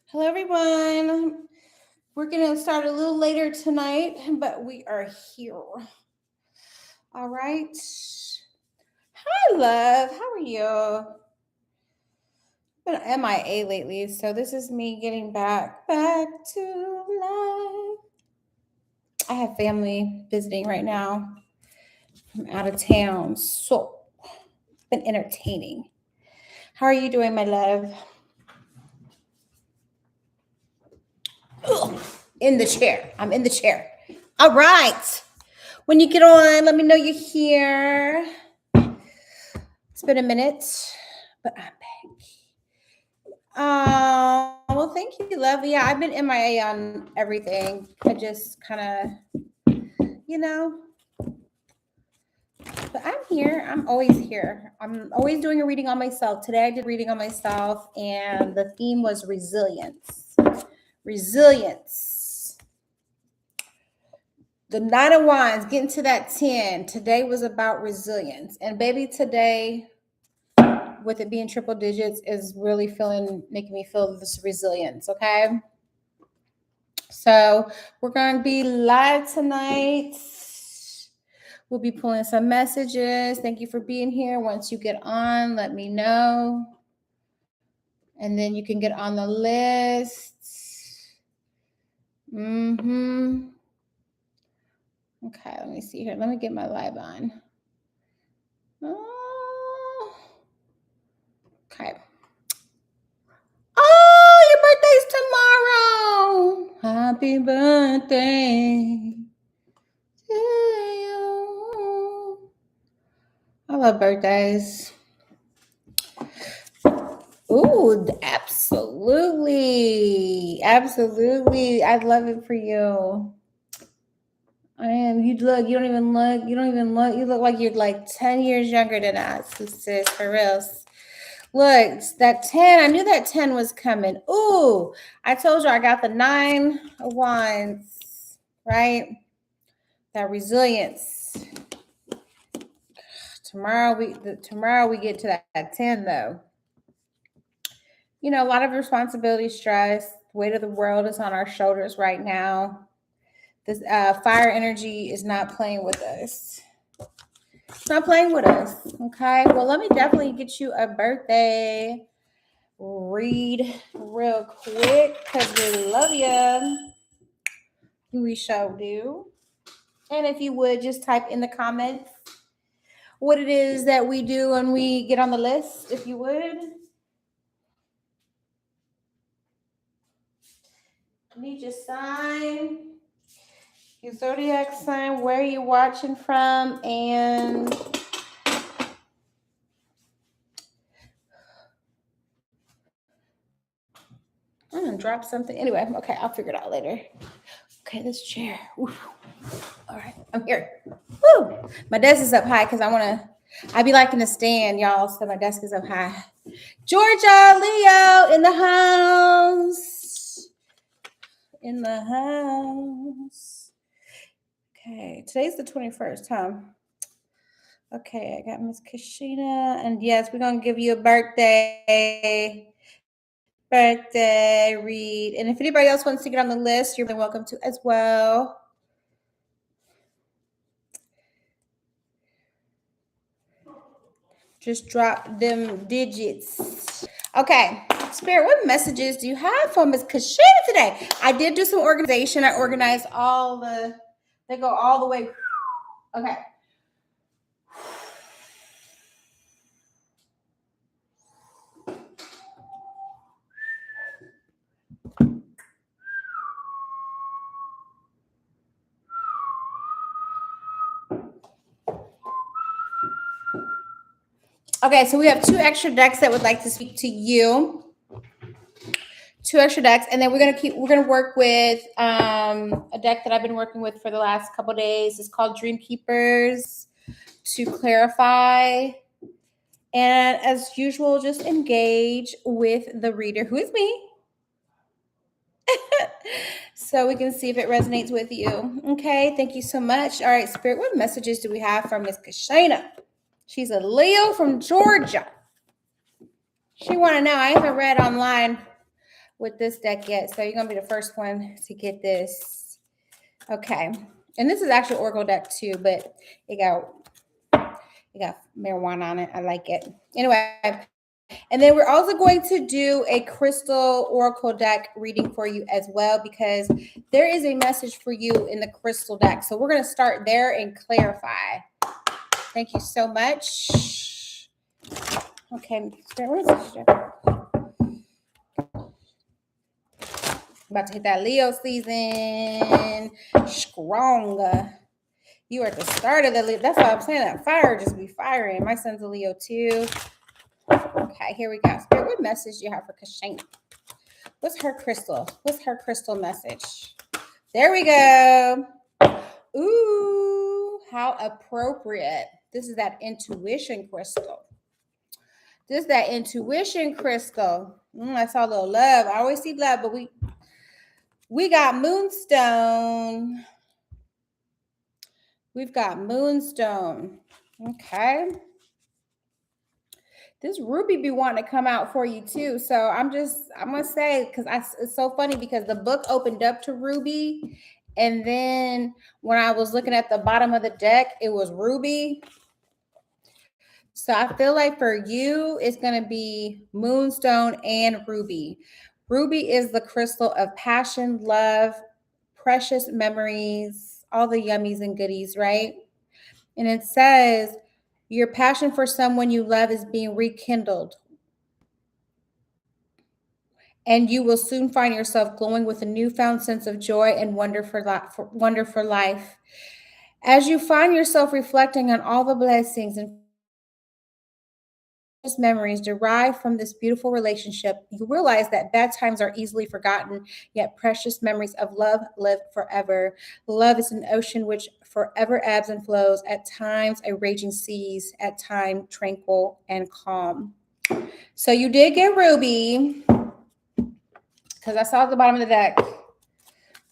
Hello, everyone. We're going to start a little later tonight, but we are here. All right. Hi, love. How are you? Been MIA lately, so this is me getting back to life. I have family visiting right now from out of town, so it's been entertaining. How are you doing, my love? Ugh, in the chair. I'm in the chair. All right. When you get on, let me know you're here. It's been a minute, but I'm back. Well, thank you, love. Yeah, I've been MIA on everything. I just kind you know, but I'm here. I'm always here. I'm always doing a reading on myself. Today I did reading on myself, and the theme was resilience. Resilience. The Nine of Wands, getting to that 10. Today was about resilience. And baby, today with it being triple digits is really making me feel this resilience. Okay. So we're going to be live tonight. We'll be pulling some messages. Thank you for being here. Once you get on, let me know. And then you can get on the list. Okay, let me see here. Let me get my live on. Okay. Oh, your birthday's tomorrow. Happy birthday to you. I love birthdays. Ooh, absolutely. Absolutely. I love it for you. I am. You look, you don't even look, you look like you're like 10 years younger than us, sis, for real. Look, that 10, I knew that 10 was coming. Ooh, I told you I got the 9 of Wands, right? That resilience. Tomorrow we get to that 10 though. You know, a lot of responsibility, stress, weight of the world is on our shoulders right now. This fire energy is not playing with us. It's not playing with us. Okay. Well, let me definitely get you a birthday read real quick because we love you. We shall do. And if you would just type in the comments what it is that we do when we get on the list, if you would. Need your sign, your zodiac sign, where you're watching from, and I'm gonna drop something. Anyway, okay, I'll figure it out later. Okay, this chair. Oof. All right, I'm here. Woo! My desk is up high because I be liking to stand, y'all, so my desk is up high. Georgia, Leo in the house. In the house. Okay, today's the 21st, huh? Okay, I got Miss Kashina, and yes, we're gonna give you a birthday read. And if anybody else wants to get on the list, you're welcome to as well. Just drop them digits. Okay, Spirit, what messages do you have for Miss Kashina today? I did do some organization. I organized they go all the way. Okay. Okay, so we have 2 extra decks that would like to speak to you. 2 extra decks, and then we're gonna work with a deck that I've been working with for the last couple days. It's called Dream Keepers to clarify. And as usual, just engage with the reader, who is me. So we can see if it resonates with you. Okay, thank you so much. All right, Spirit, what messages do we have from Miss Kashina? She's a Leo from Georgia. She want to know. I haven't read online with this deck yet. So you're going to be the first one to get this. Okay. And this is actually Oracle deck too, but it got marijuana on it. I like it. Anyway, and then we're also going to do a crystal oracle deck reading for you as well, because there is a message for you in the crystal deck. So we're going to start there and clarify. Thank you so much. Okay. About to hit that Leo season. Strong. You are at the start of the Leo. That's why I'm saying that fire just be firing. My son's a Leo too. Okay, here we go. Spirit, what message do you have for Kashane? What's her crystal? What's her crystal message? There we go. Ooh, how appropriate. This is that intuition crystal. This is that intuition crystal. I saw a little love. I always see love, but we got moonstone. We've got moonstone. Okay. This ruby be wanting to come out for you too. So I'm going to say, because it's so funny because the book opened up to ruby. And then when I was looking at the bottom of the deck, it was ruby. So I feel like for you, it's going to be moonstone and ruby. Ruby is the crystal of passion, love, precious memories, all the yummies and goodies, right? And it says, your passion for someone you love is being rekindled. And you will soon find yourself glowing with a newfound sense of joy and wonder for life. As you find yourself reflecting on all the blessings and memories derived from this beautiful relationship, you realize that bad times are easily forgotten, yet precious memories of love live forever. Love is an ocean which forever ebbs and flows, at times a raging seas, at times tranquil and calm. So you did get ruby, because I saw at the bottom of the deck,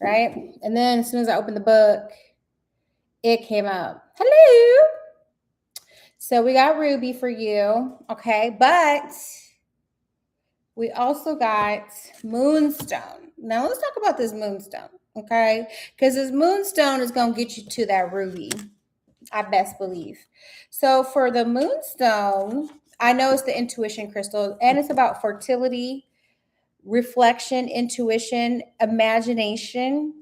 right? And then as soon as I opened the book, it came up. Hello. So we got ruby for you, okay? But we also got moonstone. Now let's talk about this moonstone, okay? Because this moonstone is going to get you to that ruby, I best believe. So for the moonstone, I know it's the intuition crystal, and it's about fertility, reflection, intuition, imagination,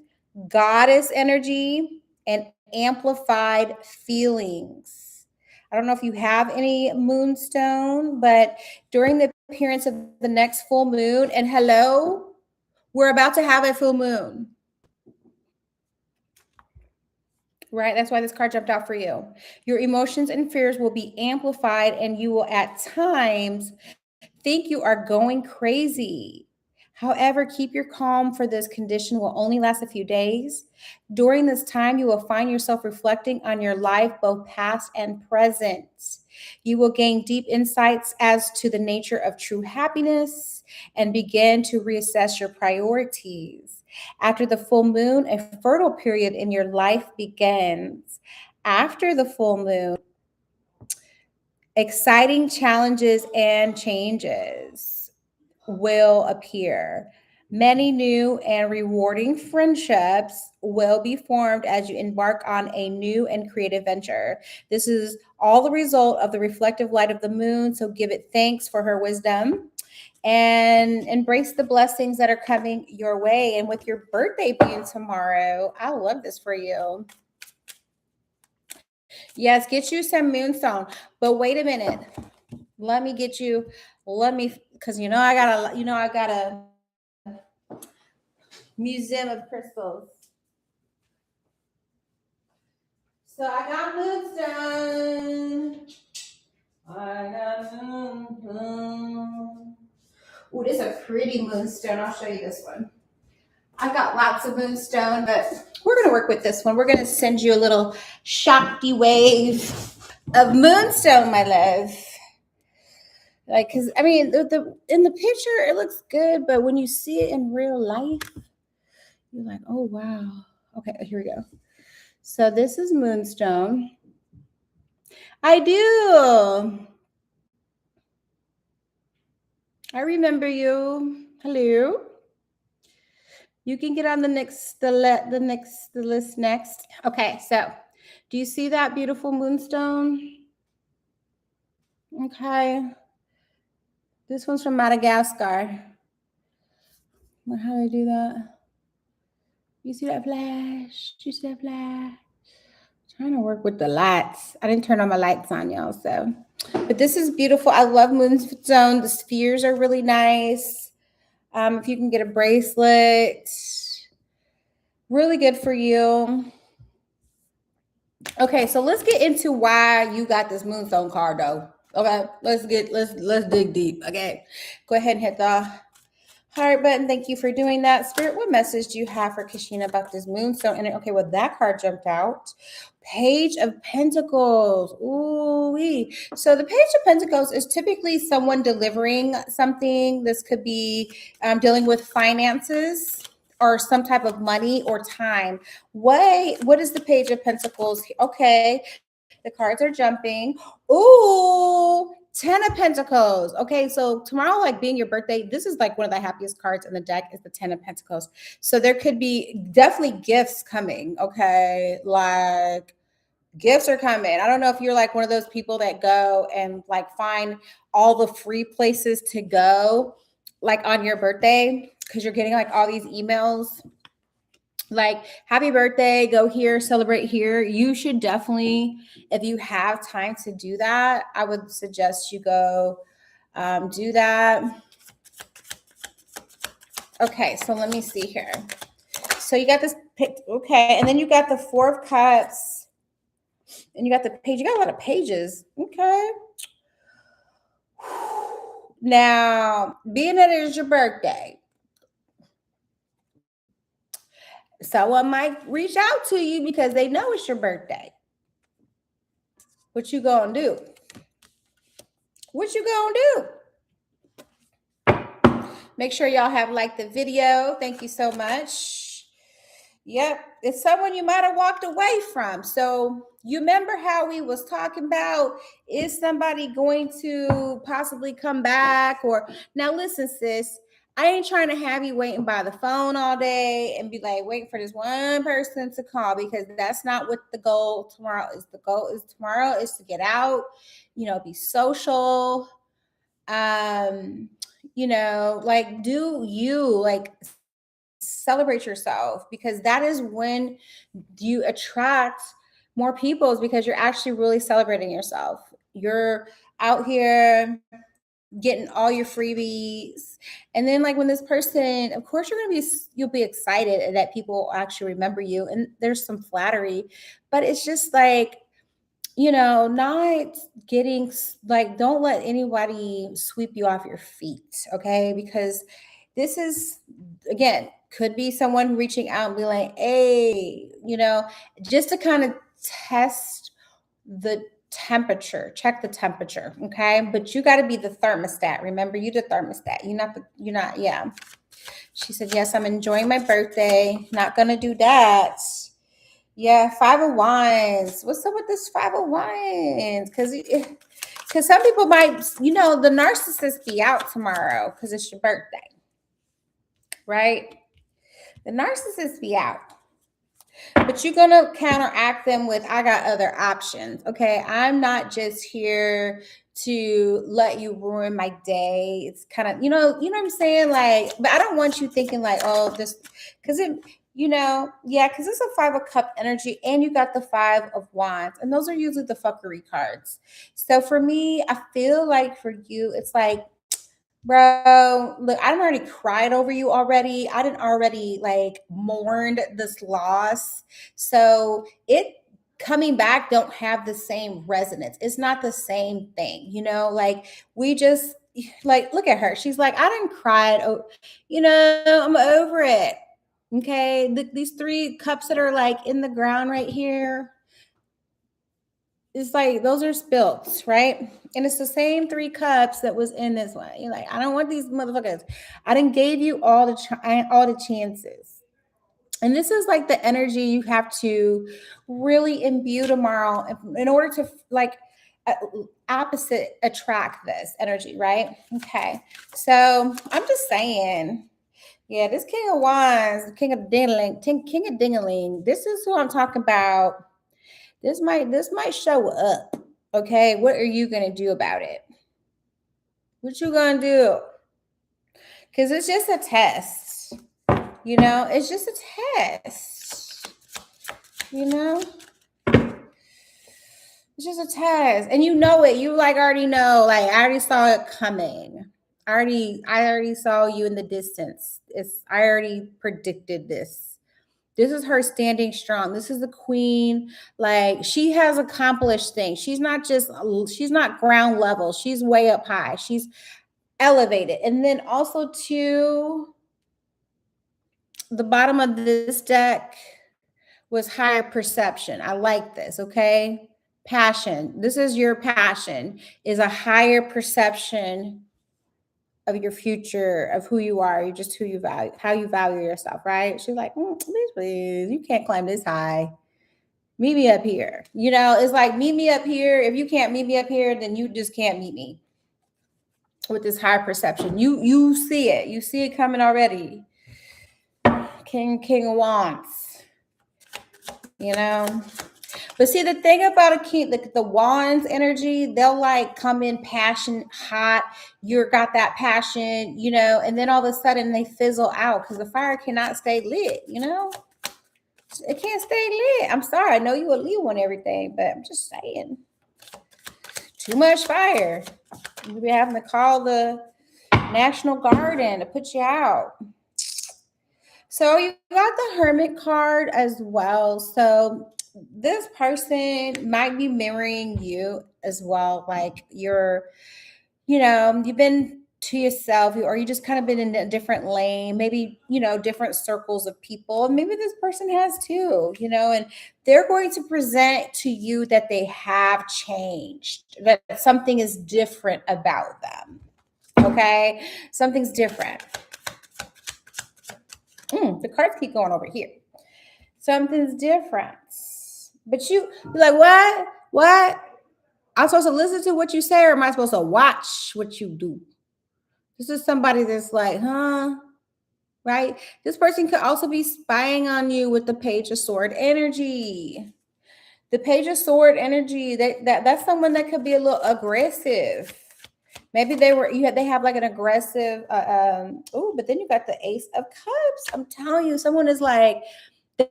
goddess energy, and amplified feelings. I don't know if you have any moonstone, but during the appearance of the next full moon, and hello, we're about to have a full moon. Right? That's why this card jumped out for you. Your emotions and fears will be amplified, and you will at times think you are going crazy. However, keep your calm, for this condition will only last a few days. During this time, you will find yourself reflecting on your life, both past and present. You will gain deep insights as to the nature of true happiness and begin to reassess your priorities. After the full moon, a fertile period in your life begins. After the full moon, exciting challenges and changes will appear. Many new and rewarding friendships will be formed as you embark on a new and creative venture. This is all the result of the reflective light of the moon, so give it thanks for her wisdom and embrace the blessings that are coming your way. And with your birthday being tomorrow, I love this for you. Yes, get you some moonstone. But wait a minute. Because I got a museum of crystals. So I got moonstone. Ooh, this is a pretty moonstone. I'll show you this one. I've got lots of moonstone, but we're going to work with this one. We're going to send you a little Shakti wave of moonstone, my love. Like, because I mean, the in the picture it looks good, but when you see it in real life, you're like, oh wow. Okay, here we go. So this is moonstone. I do. I remember you. Hello. You can get on the list next. Okay, so do you see that beautiful moonstone? Okay. This one's from Madagascar. How do I do that? You see that flash? You see that flash? Trying to work with the lights. I didn't turn all my lights on, y'all. So, but this is beautiful. I love moonstone. The spheres are really nice. If you can get a bracelet, really good for you. Okay, so let's get into why you got this moonstone card, though. Okay, let's dig deep. Okay, go ahead and hit the heart button. Thank you for doing that. Spirit, what message do you have for Kashina about this moonstone? And okay, well, that card jumped out. Page of Pentacles. Ooh-wee. So the Page of Pentacles is typically someone delivering something. This could be dealing with finances or some type of money or time. What is the Page of Pentacles? Okay, the cards are jumping. Ooh, 10 of Pentacles. Okay, so tomorrow, like being your birthday, this is like one of the happiest cards in the deck is the 10 of Pentacles. So there could be definitely gifts coming. Okay, like gifts are coming. I don't know if you're like one of those people that go and like find all the free places to go like on your birthday because you're getting like all these emails like happy birthday, go here, celebrate here. You should definitely, if you have time to do that, I would suggest you go do that. Okay, so let me see here. So you got this, okay, and then you got the 4 of Cups, and you got the page. You got a lot of pages. Okay. Now, being that it is your birthday, someone might reach out to you because they know it's your birthday. What you gonna do? What you gonna do? Make sure y'all have liked the video. Thank you so much. Yep, it's someone you might have walked away from. So you remember how we was talking about, is somebody going to possibly come back? Or now listen, sis, I ain't trying to have you waiting by the phone all day and be like waiting for this one person to call, because that's not what the goal tomorrow is. The goal is tomorrow is to get out, be social. Like do you like celebrate yourself, because that is when you attract more people, is because you're actually really celebrating yourself. You're out here getting all your freebies, and then like when this person, of course you'll be excited that people actually remember you, and there's some flattery, but it's just like not getting like, don't let anybody sweep you off your feet, okay? Because this is, again, could be someone reaching out and be like, hey, just to kind of test the temperature, check the temperature, okay? But you got to be the thermostat. Remember, you the thermostat. Yeah. She said, yes, I'm enjoying my birthday. Not gonna do that. Yeah, 5 of Wands. What's up with this 5 of Wands? Because some people might, the narcissist be out tomorrow because it's your birthday, right? The narcissist be out. But you're going to counteract them with, I got other options. Okay, I'm not just here to let you ruin my day. It's kind of, you know what I'm saying? Like, but I don't want you thinking like, oh, this, because because it's a 5 of Cup energy, and you got the 5 of Wands, and those are usually the fuckery cards. So for me, I feel like for you, it's like, bro, look, I didn't already cried over you already. I didn't already like mourned this loss. So it coming back don't have the same resonance. It's not the same thing, like we just like look at her. She's like, I didn't cry. Oh, I'm over it. Okay. These 3 cups that are like in the ground right here, it's like those are spilt, right? And it's the same 3 cups that was in this one. You're like, I don't want these motherfuckers. I didn't gave you all the chances. And this is like the energy you have to really imbue tomorrow in order to like opposite attract this energy, right? Okay. So I'm just saying, Yeah, this King of Wands, King of Dingling, King of Dingaling. This is who I'm talking about. This might show up. Okay, what are you gonna do about it? What you gonna do? Because it's just a test. You know, it's just a test. You know, it's just a test, and you know it. You like already know. Like I already saw it coming. I already saw you in the distance. I already predicted this. This is her standing strong. This is the queen. Like she has accomplished things. She's not ground level. She's way up high. She's elevated. And then also to the bottom of this deck was higher perception. I like this, okay? Passion. This is your passion, is a higher perception of your future, of who you are, you just who you value, how you value yourself, right? She's like, please, you can't climb this high. Meet me up here. You know, it's like, meet me up here. If you can't meet me up here, then you just can't meet me with this higher perception. You see it. You see it coming already. King of Wands. You know? But see, the thing about a king, the wands energy, they'll like come in passion, hot. You got that passion, you know, and then all of a sudden they fizzle out because the fire cannot stay lit, you know? It can't stay lit. I'm sorry. I know you a Leo and everything, but I'm just saying. Too much fire. You'll be having to call the National Guard in to put you out. So you got the Hermit card as well. So this person might be mirroring you as well. Like you've been to yourself, or you just kind of been in a different lane, maybe, different circles of people. Maybe this person has too, and they're going to present to you that they have changed, that something is different about them. Okay. Something's different. The cards keep going over here. Something's different. But you're like, what? What? I'm supposed to listen to what you say, or am I supposed to watch what you do? This is somebody that's like, huh? Right? This person could also be spying on you with the Page of Sword energy. The Page of Sword energy, that's someone that could be a little aggressive. Maybe they have like an aggressive, but then you got the Ace of Cups. I'm telling you, someone is like,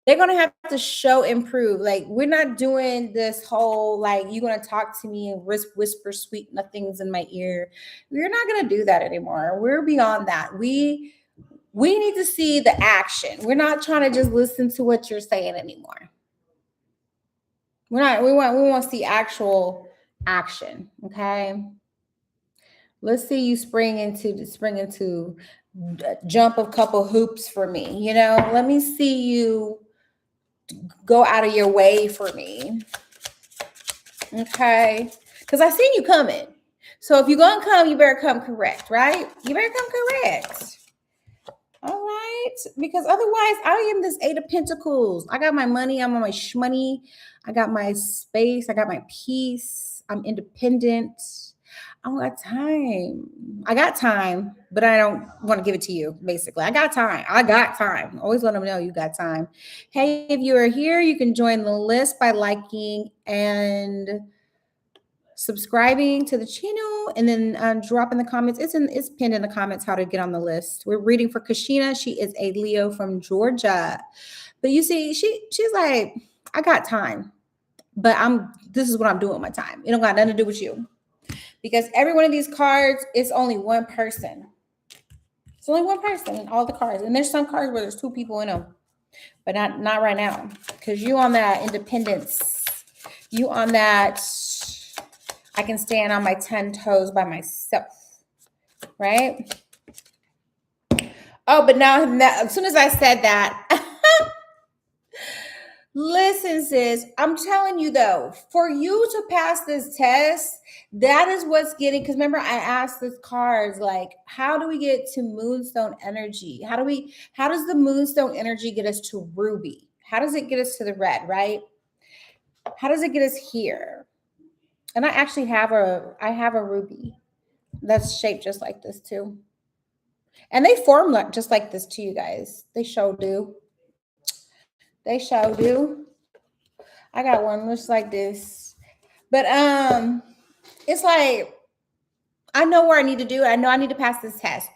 they're going to have to show improve. Like, we're not doing this whole, like, you're going to talk to me and whisper sweet nothings in my ear. We're not going to do that anymore. We're beyond that. We need to see the action. We're not trying to just listen to what you're saying anymore. We want to see actual action. Okay. Let's see you spring into jump a couple hoops for me. Let me see you go out of your way for me. Okay. Because I seen you coming. So if you're going to come, you better come correct, right? You better come correct. All right. Because otherwise, I am this Eight of Pentacles. I got my money. I'm on my shmoney. I got my space. I got my peace. I'm independent. I don't got time. I got time, but I don't want to give it to you, basically. I got time. Always let them know you got time. Hey, if you are here, you can join the list by liking and subscribing to the channel, and then drop in the comments. It's pinned in the comments how to get on the list. We're reading for Kashina. She is a Leo from Georgia. But you see, she's like, I got time, but this is what I'm doing with my time. It don't got nothing to do with you. Because every one of these cards is only one person. It's only one person in all the cards. And there's some cards where there's two people in them. But not right now. Because you on that independence. You on that, I can stand on my 10 toes by myself. Right? Oh, but now as soon as I said that, listen, sis, I'm telling you though, for you to pass this test, that is what's getting, because remember I asked this cards, like, how do we get to Moonstone energy? How does the Moonstone energy get us to Ruby? How does it get us to the red, right? How does it get us here? And I actually have a Ruby that's shaped just like this too. And they form just like this to you guys. They show do. They show do. I got one looks like this. But it's like I know where I need to do it. I know I need to pass this test.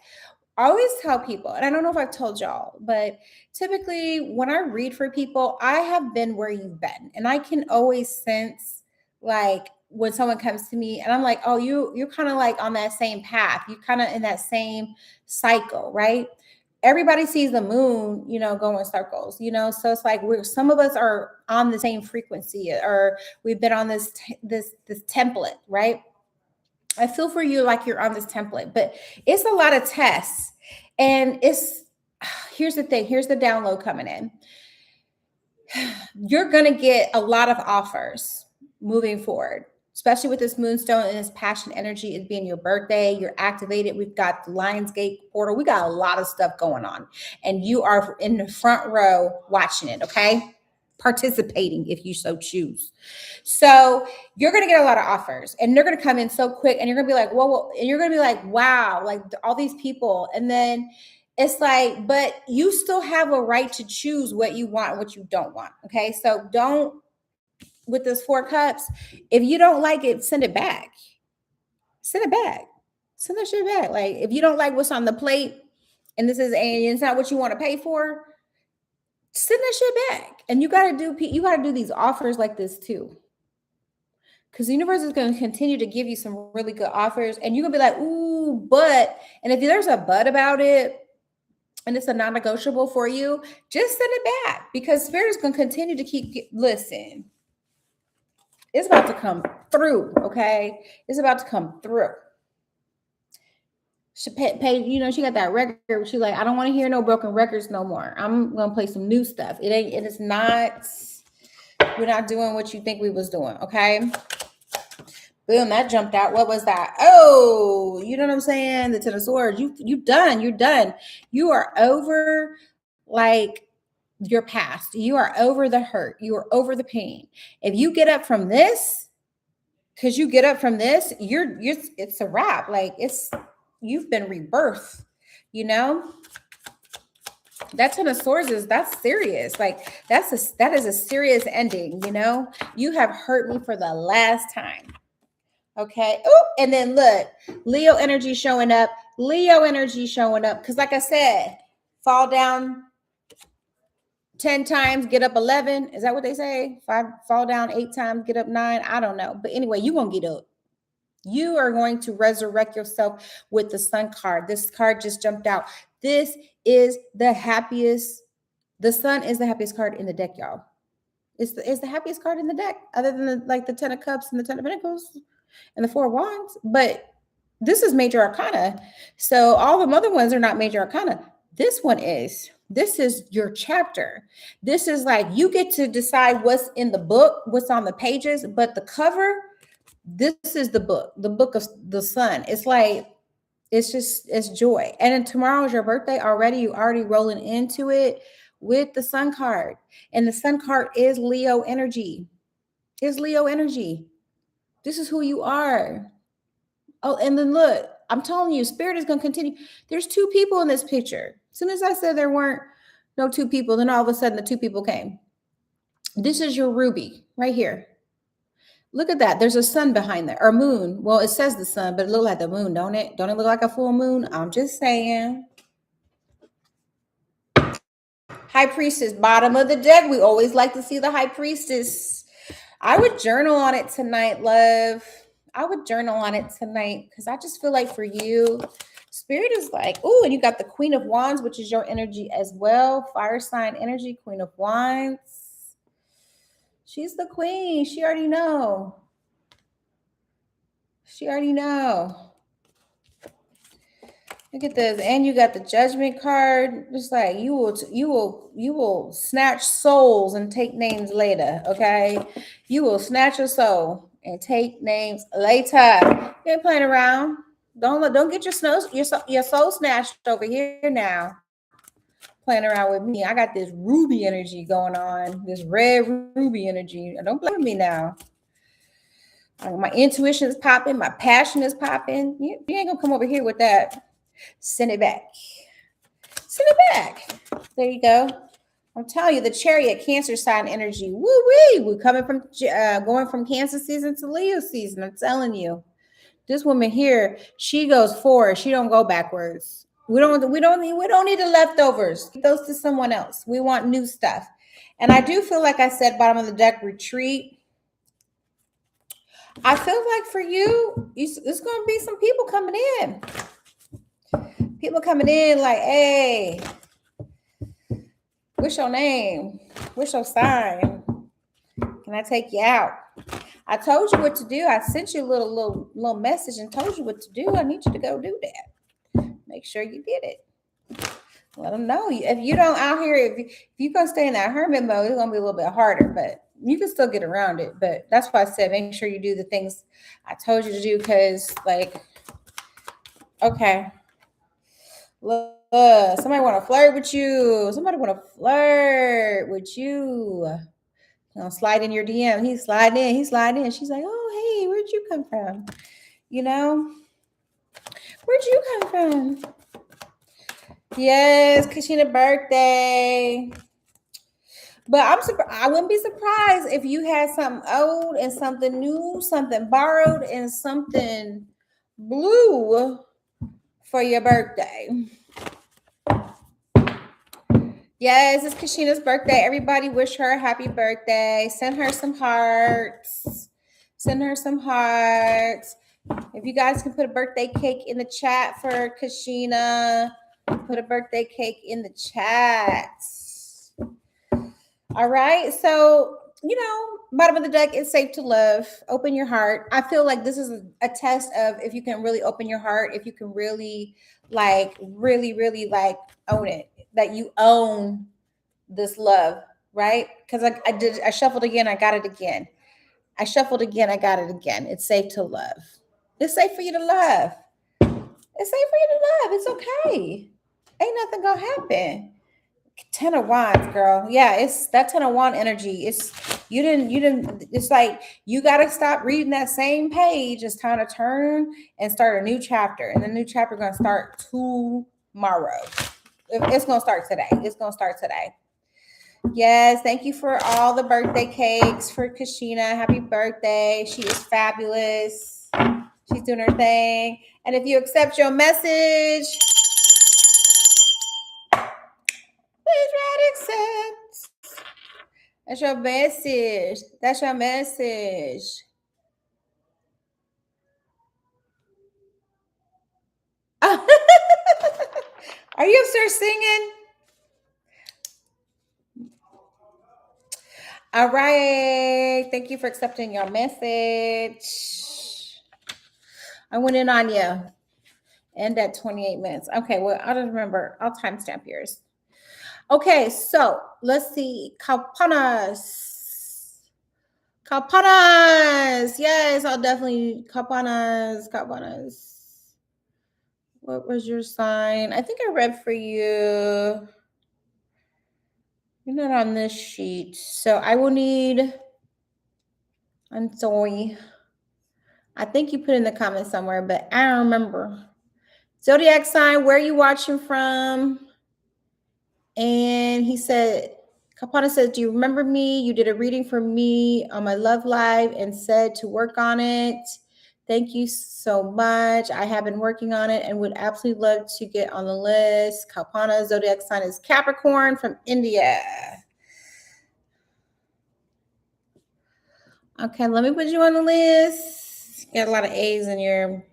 I always tell people, and I don't know if I've told y'all, but typically when I read for people, I have been where you've been. And I can always sense like when someone comes to me and I'm like, oh, you're kind of like on that same path. You're kind of in that same cycle, right? Everybody sees the moon, go in circles, so it's like some of us are on the same frequency, or we've been on this template, right? I feel for you like you're on this template, but it's a lot of tests. And here's the thing, here's the download coming in. You're going to get a lot of offers moving forward, especially with this moonstone and this passion energy. It being your birthday, you're activated. We've got the Lionsgate portal. We got a lot of stuff going on, and you are in the front row watching it. Okay. Participating if you so choose. So you're going to get a lot of offers, and they're going to come in so quick, and you're going to be like, whoa, and you're going to be like, wow, like all these people. And then it's like, but you still have a right to choose what you want and what you don't want. Okay. So don't, with this 4 cups, if you don't like it, send it back. Send it back. Send that shit back. Like if you don't like what's on the plate and it's not what you want to pay for, send that shit back. And you got to do these offers like this too. Because the universe is going to continue to give you some really good offers, and you're going to be like, ooh, but, and if there's a but about it, and it's a non-negotiable for you, just send it back, because Spirit is going to continue to listen. It's about to come through, okay? It's about to come through. She paid, she got that record. She's like, I don't want to hear no broken records no more. I'm going to play some new stuff. We're not doing what you think we was doing, okay? Boom, that jumped out. What was that? Oh, you know what I'm saying? The Ten of Swords. You're done. You are over like your past. You are over the hurt. You are over the pain. If you get up from this, it's a wrap. Like you've been rebirthed, That Ten of Swords that's serious. Like that is a serious ending, You have hurt me for the last time. Okay. Oh, and then look, Leo energy showing up. Because like I said, fall down 10 times, get up 11. Is that what they say? Fall down 8 times, get up 9. I don't know. But anyway, you're going to get up. You are going to resurrect yourself with the Sun card. This card just jumped out. This is the happiest. The Sun is the happiest card in the deck, y'all. It's the happiest card in the deck, other than the 10 of Cups and the 10 of Pentacles and the 4 of Wands. But this is major arcana. So all the other ones are not major arcana. This one is. This is your chapter. This is like you get to decide what's in the book, what's on the pages, but the cover, this is the book of the Sun. It's like, it's joy. And then tomorrow is your birthday already. You already rolling into it with the Sun card. And the Sun card is Leo energy. This is who you are. Oh, and then look, I'm telling you, Spirit is going to continue. There's 2 people in this picture. As soon as I said there weren't no 2 people, then all of a sudden the 2 people came. This is your ruby right here. Look at that. There's a sun behind there, or moon. Well, it says the sun, but it looks like the moon, don't it? Don't it look like a full moon? I'm just saying. High Priestess, bottom of the deck. We always like to see the High Priestess. I would journal on it tonight, love. I would journal on it tonight because I just feel like for you, Spirit is like, oh, and you got the Queen of Wands, which is your energy as well. Fire sign energy, Queen of Wands. She's the queen. She already know. Look at this. And you got the Judgment card. Just like you will snatch souls and take names later. Okay. You will snatch a soul and take names later. You ain't playing around. Don't get your soul snatched over here now. Playing around with me. I got this ruby energy going on. This red ruby energy. Don't play with me now. My intuition is popping. My passion is popping. You ain't gonna come over here with that. Send it back. Send it back. There you go. I'm telling you, the Chariot, Cancer sign energy. Woo-wee. We're coming from going from Cancer season to Leo season. I'm telling you. This woman here, she goes forward. She don't go backwards. We don't need the leftovers. Give those to someone else. We want new stuff. And I do feel like I said bottom of the deck retreat. I feel like for you, it's going to be some people coming in. People coming in like, hey, what's your name? What's your sign? Can I take you out? I told you what to do. I sent you a little message and told you what to do. I need you to go do that. Make sure you did it. Let them know. If you don't out here, if you gonna stay in that hermit mode, it's gonna be a little bit harder, but you can still get around it. But that's why I said make sure you do the things I told you to do, because like, okay. Look, somebody want to flirt with you. Somebody want to flirt with you. Slide in your DM. He's sliding in. He's sliding in. She's like, oh, hey, where'd you come from? You know? Where'd you come from? Yes, Kashina's birthday. But I wouldn't be surprised if you had something old and something new, something borrowed and something blue for your birthday. Yes, it's Kashina's birthday. Everybody wish her a happy birthday. Send her some hearts. Send her some hearts. If you guys can put a birthday cake in the chat for Kashina, put a birthday cake in the chat. All right. So, bottom of the deck, it's safe to love. Open your heart. I feel like this is a test of if you can really open your heart, if you can really really own it, that you own this love, right? Because I shuffled again, I got it again. I shuffled again, I got it again. It's safe to love. It's safe for you to love. It's safe for you to love. It's okay. Ain't nothing gonna happen. 10 of Wands, girl. Yeah, it's that 10 of Wands energy. It's like you gotta stop reading that same page. It's time to turn and start a new chapter. And the new chapter gonna start tomorrow. It's gonna start today. It's gonna start today. Yes, thank you for all the birthday cakes for Kashina. Happy birthday. She is fabulous. She's doing her thing. And if you accept your message, please write accept. That's your message. That's your message. Are you upstairs singing? All right. Thank you for accepting your message. I went in on you. End at 28 minutes. Okay, well, I'll just remember. I'll timestamp yours. Okay, so let's see. Kalpanas. Kalpanas. Yes, I'll definitely. Kalpanas. Kalpanas. What was your sign? I think I read for you. You're not on this sheet. So I will need. I'm sorry. I think you put in the comments somewhere, but I don't remember. Zodiac sign, where are you watching from? And he said, Kapana says, do you remember me? You did a reading for me on my love life and said to work on it. Thank you so much. I have been working on it and would absolutely love to get on the list. Kalpana, zodiac sign is Capricorn from India. Okay, let me put you on the list. Got a lot of A's in your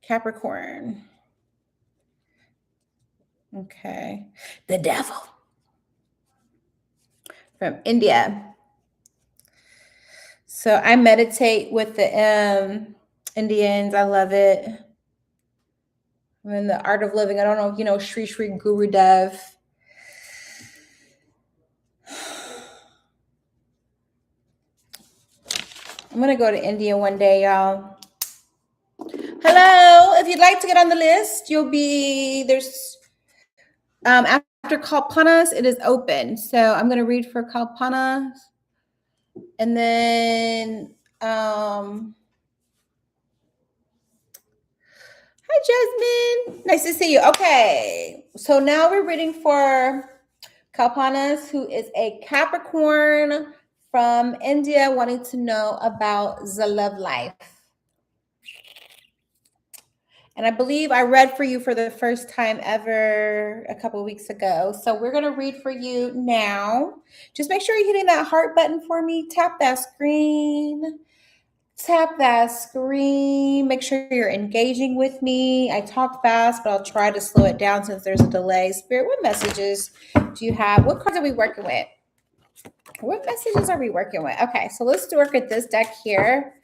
Capricorn. Okay. The devil from India. So I meditate with the Indians. I love it. I'm in the art of living. I don't know if you know Sri Sri Gurudev. I'm going to go to India one day, y'all. Hello. If you'd like to get on the list, there's after Kalpanas, it is open. So I'm going to read for Kalpanas. And then Hi, Jasmine. Nice to see you. Okay. So now we're reading for Kalpanas, who is a Capricorn from India, wanting to know about the love life. And I believe I read for you for the first time ever a couple of weeks ago. So we're going to read for you now. Just make sure you're hitting that heart button for me. Tap that screen. Tap that screen. Make sure you're engaging with me. I talk fast, but I'll try to slow it down since there's a delay. Spirit, what messages do you have? What cards are we working with? What messages are we working with? Okay, so let's work with this deck here.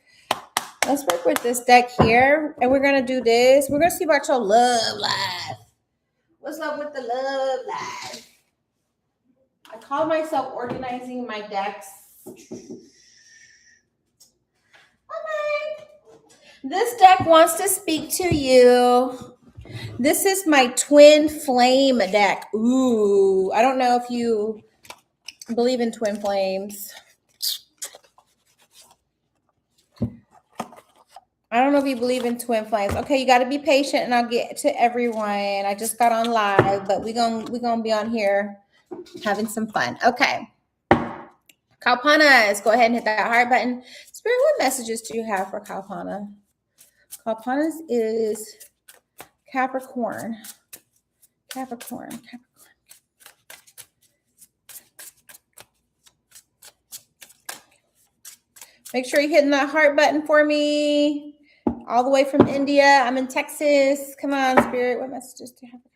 Let's work with this deck here. And we're going to do this. We're going to see about your love life. What's up with the love life? I call myself organizing my decks. Okay. This deck wants to speak to you. This is my twin flame deck. Ooh, I don't know if you believe in twin flames. I don't know if you believe in twin flames. Okay, you got to be patient, and I'll get to everyone. I just got on live, but we're gonna be on here having some fun. Okay, Kalpanas, go ahead and hit that heart button. Spirit, what messages do you have for Kalpana? Kalpanas is Capricorn. Capricorn. Make sure you're hitting that heart button for me. All the way from India. I'm in Texas. Come on, Spirit. What messages do you have? I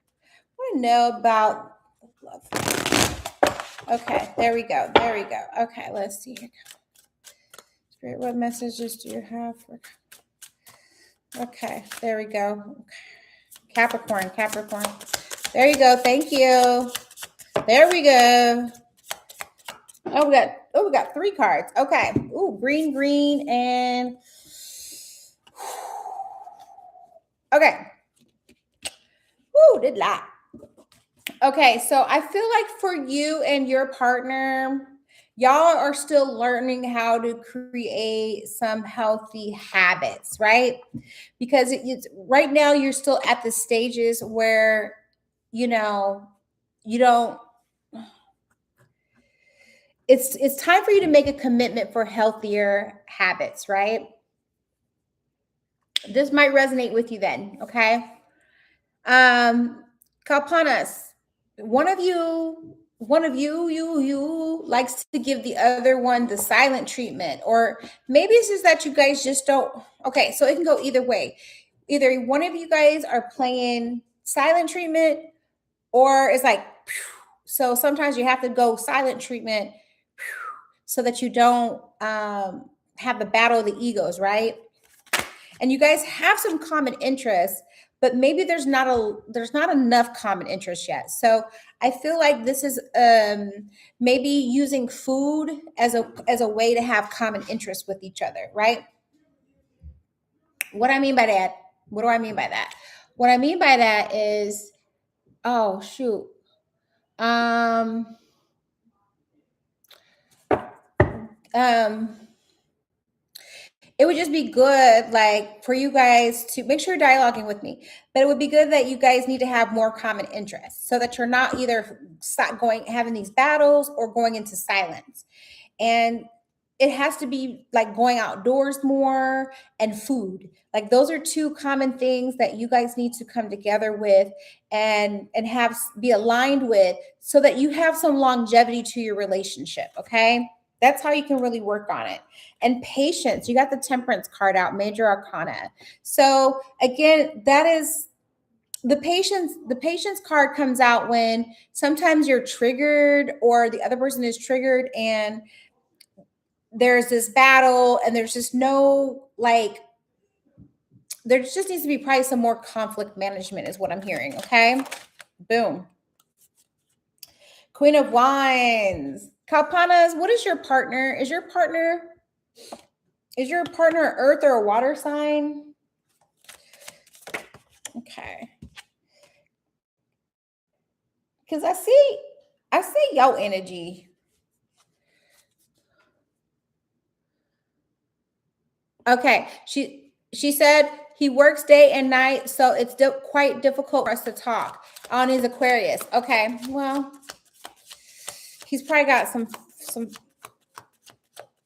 want to know about love. Okay, there we go. There we go. Okay, let's see. Spirit, what messages do you have for? Okay, there we go. Okay. Capricorn. There you go. Thank you. There we go. Oh, we got 3 cards. Okay. Ooh, green, and okay. Ooh, did that. Okay, so I feel like for you and your partner, y'all are still learning how to create some healthy habits, right? Because it's right now you're still at the stages where you don't. It's time for you to make a commitment for healthier habits, right? This might resonate with you then, okay? Kalpanas, one of you likes to give the other one the silent treatment, or maybe it's just that you guys just don't. Okay, so it can go either way. Either one of you guys are playing silent treatment, or it's like, so sometimes you have to go silent treatment so that you don't have the battle of the egos, right? And you guys have some common interests, but maybe there's not enough common interest yet. So I feel like this is maybe using food as a way to have common interests with each other, right? What I mean by that? What do I mean by that? What I mean by that is, oh shoot, it would just be good, like, for you guys to make sure you're dialoguing with me. But it would be good that you guys need to have more common interests so that you're not either having these battles or going into silence. And it has to be like going outdoors more and food. Like those are 2 common things that you guys need to come together with and have be aligned with so that you have some longevity to your relationship, okay? That's how you can really work on it. And patience, you got the Temperance card out, Major Arcana. So again, that is the patience card comes out when sometimes you're triggered or the other person is triggered and there's this battle and there's just no, like, there just needs to be probably some more conflict management is what I'm hearing. Okay. Boom. Queen of Wands. Kalpanas, what is your partner? Is your partner earth or a water sign? Okay. Because I see your energy. Okay. She said he works day and night, so it's quite difficult for us to talk on his Aquarius. Okay. Well, he's probably got some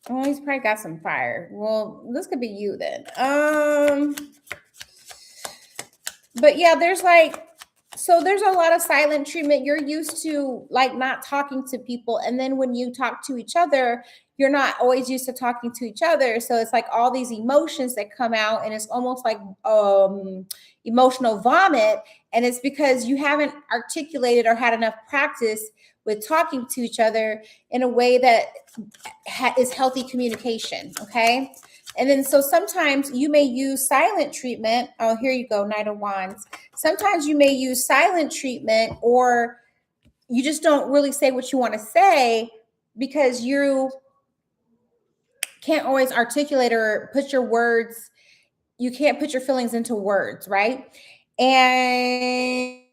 well, he's probably got some fire. Well, this could be you then. But yeah, there's a lot of silent treatment. You're used to like not talking to people, and then when you talk to each other, you're not always used to talking to each other. So it's like all these emotions that come out, and it's almost like emotional vomit. And it's because you haven't articulated or had enough practice with talking to each other in a way that is healthy communication. Okay. And then, so sometimes you may use silent treatment. Oh, here you go, Knight of Wands. Sometimes you may use silent treatment, or you just don't really say what you want to say because you can't always articulate or put your words, you can't put your feelings into words, right? And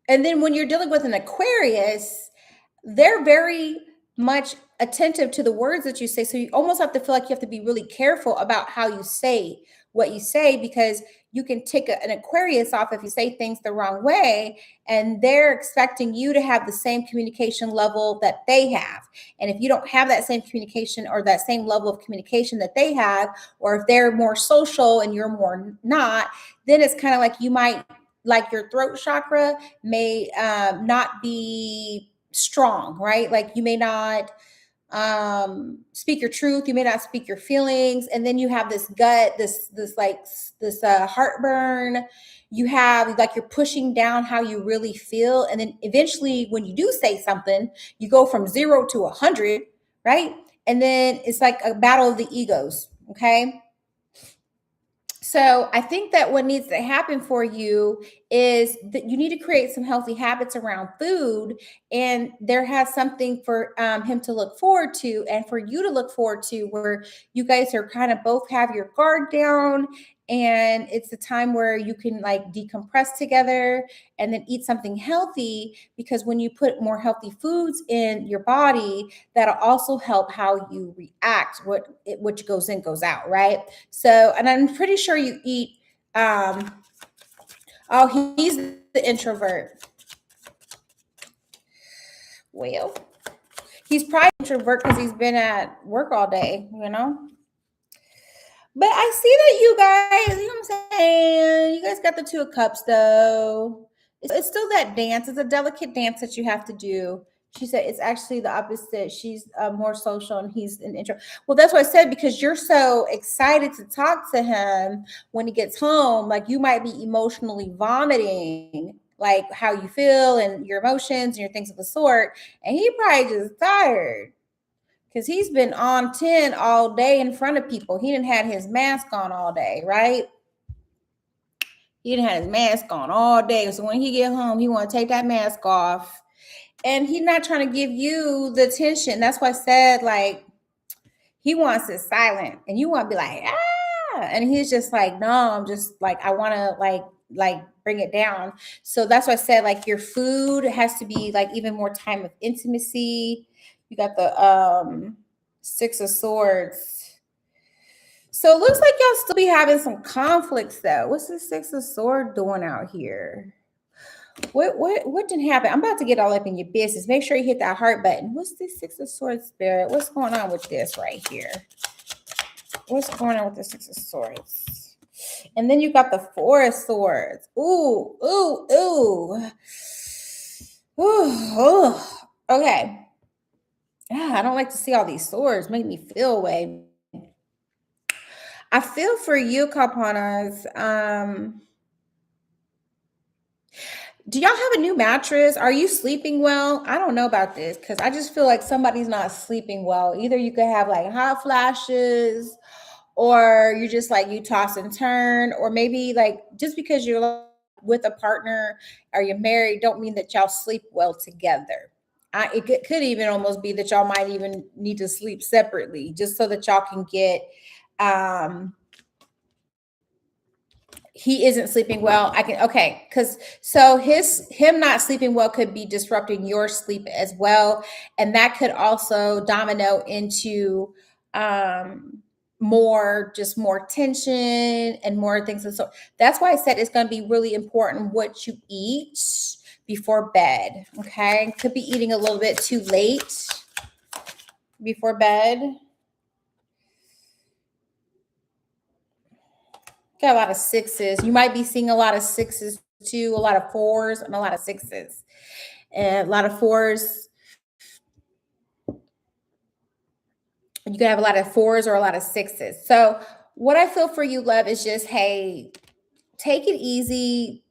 then when you're dealing with an Aquarius, they're very much attentive to the words that you say. So you almost have to feel like you have to be really careful about how you say what you say, because you can tick an Aquarius off if you say things the wrong way, and they're expecting you to have the same communication level that they have. And if you don't have that same communication or that same level of communication that they have, or if they're more social and you're more not, then it's kind of like you might, like your throat chakra may not be strong, right? Like you may not speak your truth, you may not speak your feelings, and then you have this gut, this heartburn. You have like you're pushing down how you really feel, and then eventually when you do say something, you go from 0 to 100, right? And then it's like a battle of the egos. Okay. So I think that what needs to happen for you is that you need to create some healthy habits around food, and there has something for him to look forward to, and for you to look forward to, where you guys are kind of both have your guard down, and it's a time where you can like decompress together and then eat something healthy, because when you put more healthy foods in your body, that'll also help how you react. What goes in goes out, right? So, and I'm pretty sure you eat. Oh, he's the introvert. Well, he's probably introvert because he's been at work all day, you know. But I see that you guys, you know what I'm saying? You guys got the Two of Cups though. It's still that dance. It's a delicate dance that you have to do. She said it's actually the opposite. She's more social and he's an intro. Well, that's what I said, because you're so excited to talk to him when he gets home. Like you might be emotionally vomiting, like how you feel and your emotions and your things of the sort. And he probably just tired, because he's been on 10 all day in front of people. He didn't have his mask on all day, right? He didn't have his mask on all day. So when he get home, he want to take that mask off. And he's not trying to give you the attention. That's why I said, like, he wants it silent. And you want to be like, ah. And he's just like, no, I'm just like, I want to like bring it down. So that's why I said, like, your food has to be like even more time of intimacy. You got the Six of Swords. So it looks like y'all still be having some conflicts though. What's the Six of Swords doing out here? What didn't happen? I'm about to get all up in your business. Make sure you hit that heart button. What's this Six of Swords, Spirit? What's going on with this right here? What's going on with the Six of Swords? And then you got the Four of Swords. Ooh, ooh, ooh. Ooh, ooh. Okay. I don't like to see all these swords. Make me feel away. I feel for you, Kapanas. Do y'all have a new mattress? Are you sleeping well? I don't know about this, because I just feel like somebody's not sleeping well. Either you could have like hot flashes, or you're just like you toss and turn, or maybe like just because you're with a partner or you're married don't mean that y'all sleep well together. It could even almost be that y'all might even need to sleep separately, just so that y'all can get he isn't sleeping well. Okay, because so him not sleeping well could be disrupting your sleep as well, and that could also domino into um more tension and more things. And so that's why I said it's going to be really important what you eat before bed. Okay, could be eating a little bit too late before bed. Got a lot of sixes. You might be seeing a lot of sixes too, a lot of fours and a lot of sixes. And a lot of fours. You can have a lot of fours or a lot of sixes. So what I feel for you, love, is just, hey, take it easy.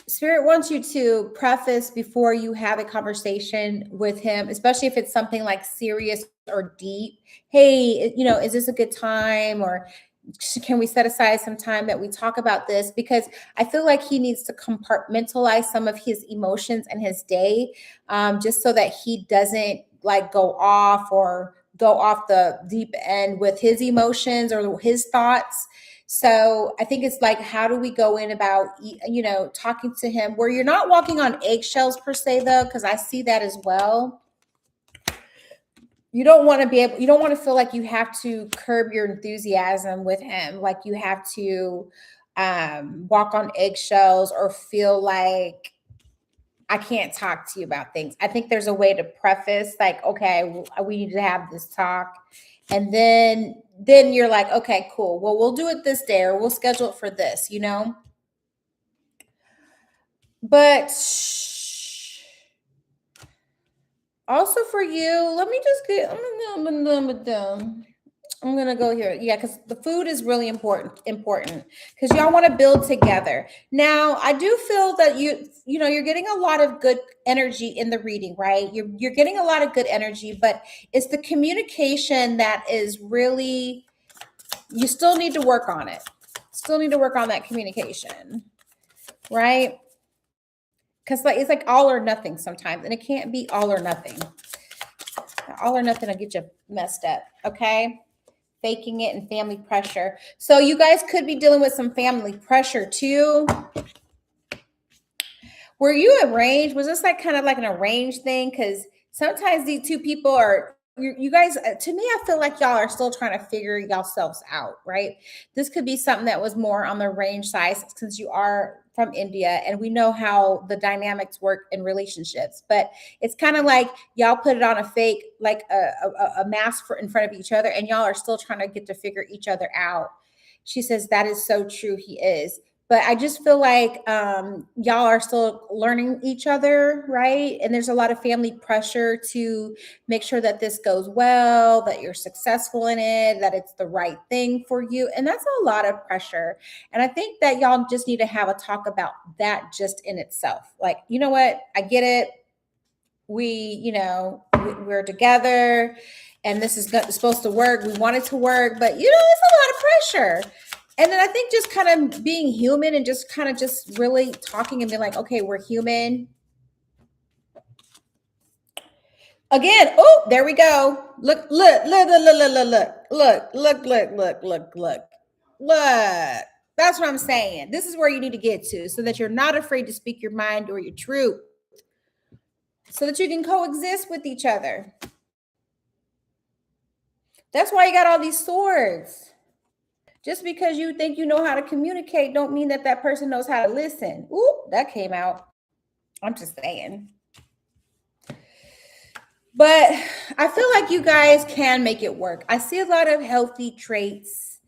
Spirit wants you to preface before you have a conversation with him, especially if it's something like serious or deep. Hey, is this a good time? Or can we set aside some time that we talk about this? Because I feel like he needs to compartmentalize some of his emotions and his day, just so that he doesn't like go off the deep end with his emotions or his thoughts. So I think it's like, how do we go in about, talking to him where you're not walking on eggshells per se, though, because I see that as well. You don't want to feel like you have to curb your enthusiasm with him. Like you have to walk on eggshells or feel like I can't talk to you about things. I think there's a way to preface like, okay, we need to have this talk. And then you're like, okay, cool. Well, we'll do it this day or we'll schedule it for this, But also for you, let me just get, I'm gonna go here. Yeah, because the food is really important because y'all want to build together. Now, I do feel that you're getting a lot of good energy in the reading, right? You're getting a lot of good energy, but it's the communication that is really, you still need to work on it. Still need to work on that communication, right? Because it's like all or nothing sometimes, and it can't be all or nothing. All or nothing will get you messed up, okay? Faking it and family pressure. So you guys could be dealing with some family pressure too. Were you arranged? Was this like kind of like an arranged thing? Because sometimes these two people are, you guys, to me, I feel like y'all are still trying to figure yourselves out, right? This could be something that was more on the range side since you are from India and we know how the dynamics work in relationships. But it's kind of like y'all put it on a fake, like a mask in front of each other, and y'all are still trying to get to figure each other out. She says that is so true. He is. But I just feel like y'all are still learning each other, right? And there's a lot of family pressure to make sure that this goes well, that you're successful in it, that it's the right thing for you. And that's a lot of pressure. And I think that y'all just need to have a talk about that just in itself. Like, you know what? I get it. We're together and this is supposed to work. We want it to work, but it's a lot of pressure. And then I think just kind of being human and just kind of just really talking and being like, okay, we're human. Again, oh, there we go. Look. That's what I'm saying. This is where you need to get to so that you're not afraid to speak your mind or your truth. So that you can coexist with each other. That's why you got all these swords. Just because you think you know how to communicate don't mean that that person knows how to listen. Ooh, that came out. I'm just saying. But I feel like you guys can make it work. I see a lot of healthy traits,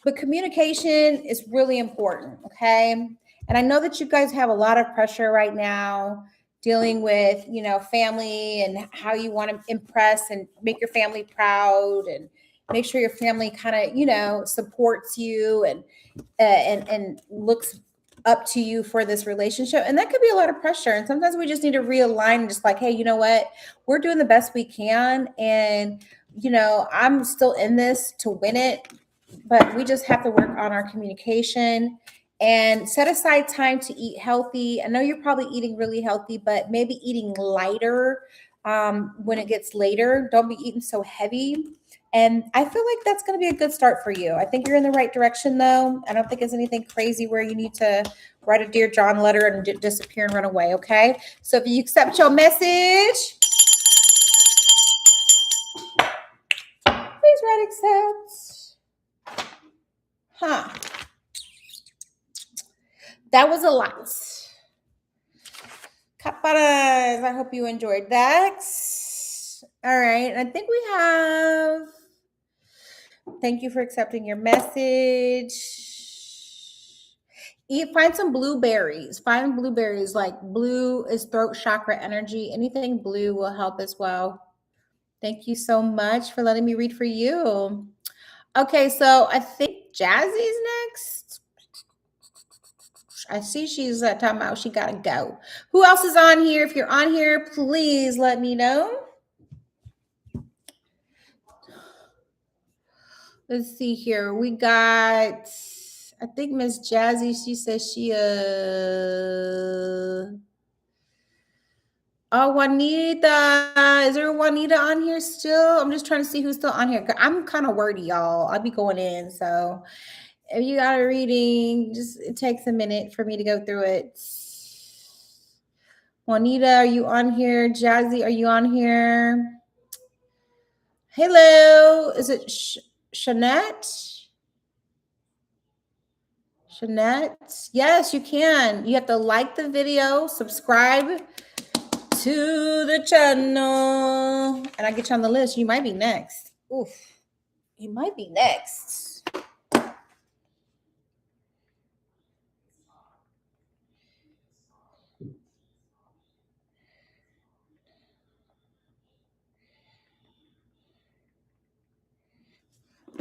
but communication is really important, okay? And I know that you guys have a lot of pressure right now dealing with, family and how you want to impress and make your family proud and make sure your family kind of, supports you and looks up to you for this relationship. And that could be a lot of pressure. And sometimes we just need to realign and just like, hey, you know what? We're doing the best we can. And, I'm still in this to win it, but we just have to work on our communication and set aside time to eat healthy. I know you're probably eating really healthy, but maybe eating lighter when it gets later. Don't be eating so heavy And I feel like that's going to be a good start for you. I think you're in the right direction, though. I don't think it's anything crazy where you need to write a Dear John letter and disappear and run away, okay? So if you accept your message, please write accept. Huh. That was a lot. Caparas, I hope you enjoyed that. All right. I think we have... Thank you for accepting your message. Find some blueberries. Find blueberries. Like blue is throat chakra energy. Anything blue will help as well. Thank you so much for letting me read for you. Okay, so I think Jazzy's next. I see she's talking about she got to go. Who else is on here? If you're on here, please let me know. Let's see here. We got, I think Miss Jazzy, she says she, oh, Juanita. Is there a Juanita on here still? I'm just trying to see who's still on here. I'm kind of wordy, y'all. I'll be going in. So if you got a reading, just it takes a minute for me to go through it. Juanita, are you on here? Jazzy, are you on here? Hello. Is it Shanette? Shanette? Yes, you can. You have to like the video, subscribe to the channel, and I get you on the list. You might be next. Oof. You might be next.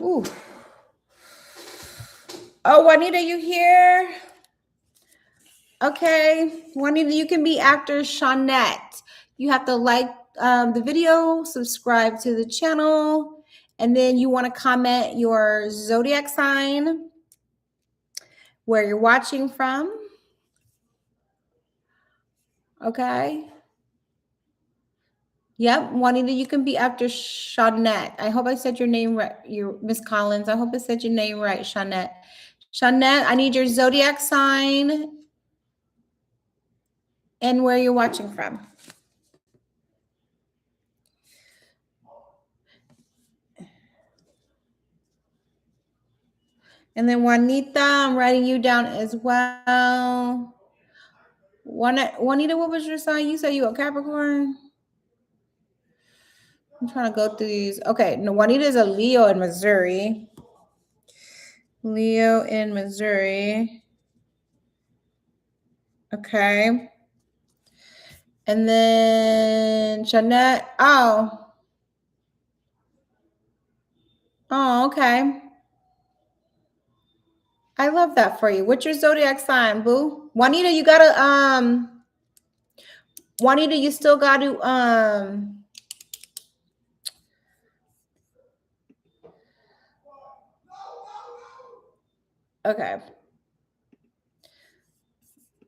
Ooh. Oh, Juanita, you here? Okay. Juanita, you can be actor Shanette. You have to like the video, subscribe to the channel, and then you want to comment your zodiac sign, where you're watching from. Okay. Yep, Juanita, you can be after Shawnette. I hope I said your name right. Your Miss Collins. I hope I said your name right, Shawnette. Shawnette, I need your zodiac sign and where you're watching from. And then Juanita, I'm writing you down as well. Juanita, what was your sign? You said you a Capricorn? I'm trying to go through these. Okay, no, Juanita is a Leo in Missouri. Leo in Missouri. Okay. And then Shanette. Oh, okay. I love that for you. What's your zodiac sign, boo? Juanita, you gotta Juanita, you still gotta okay.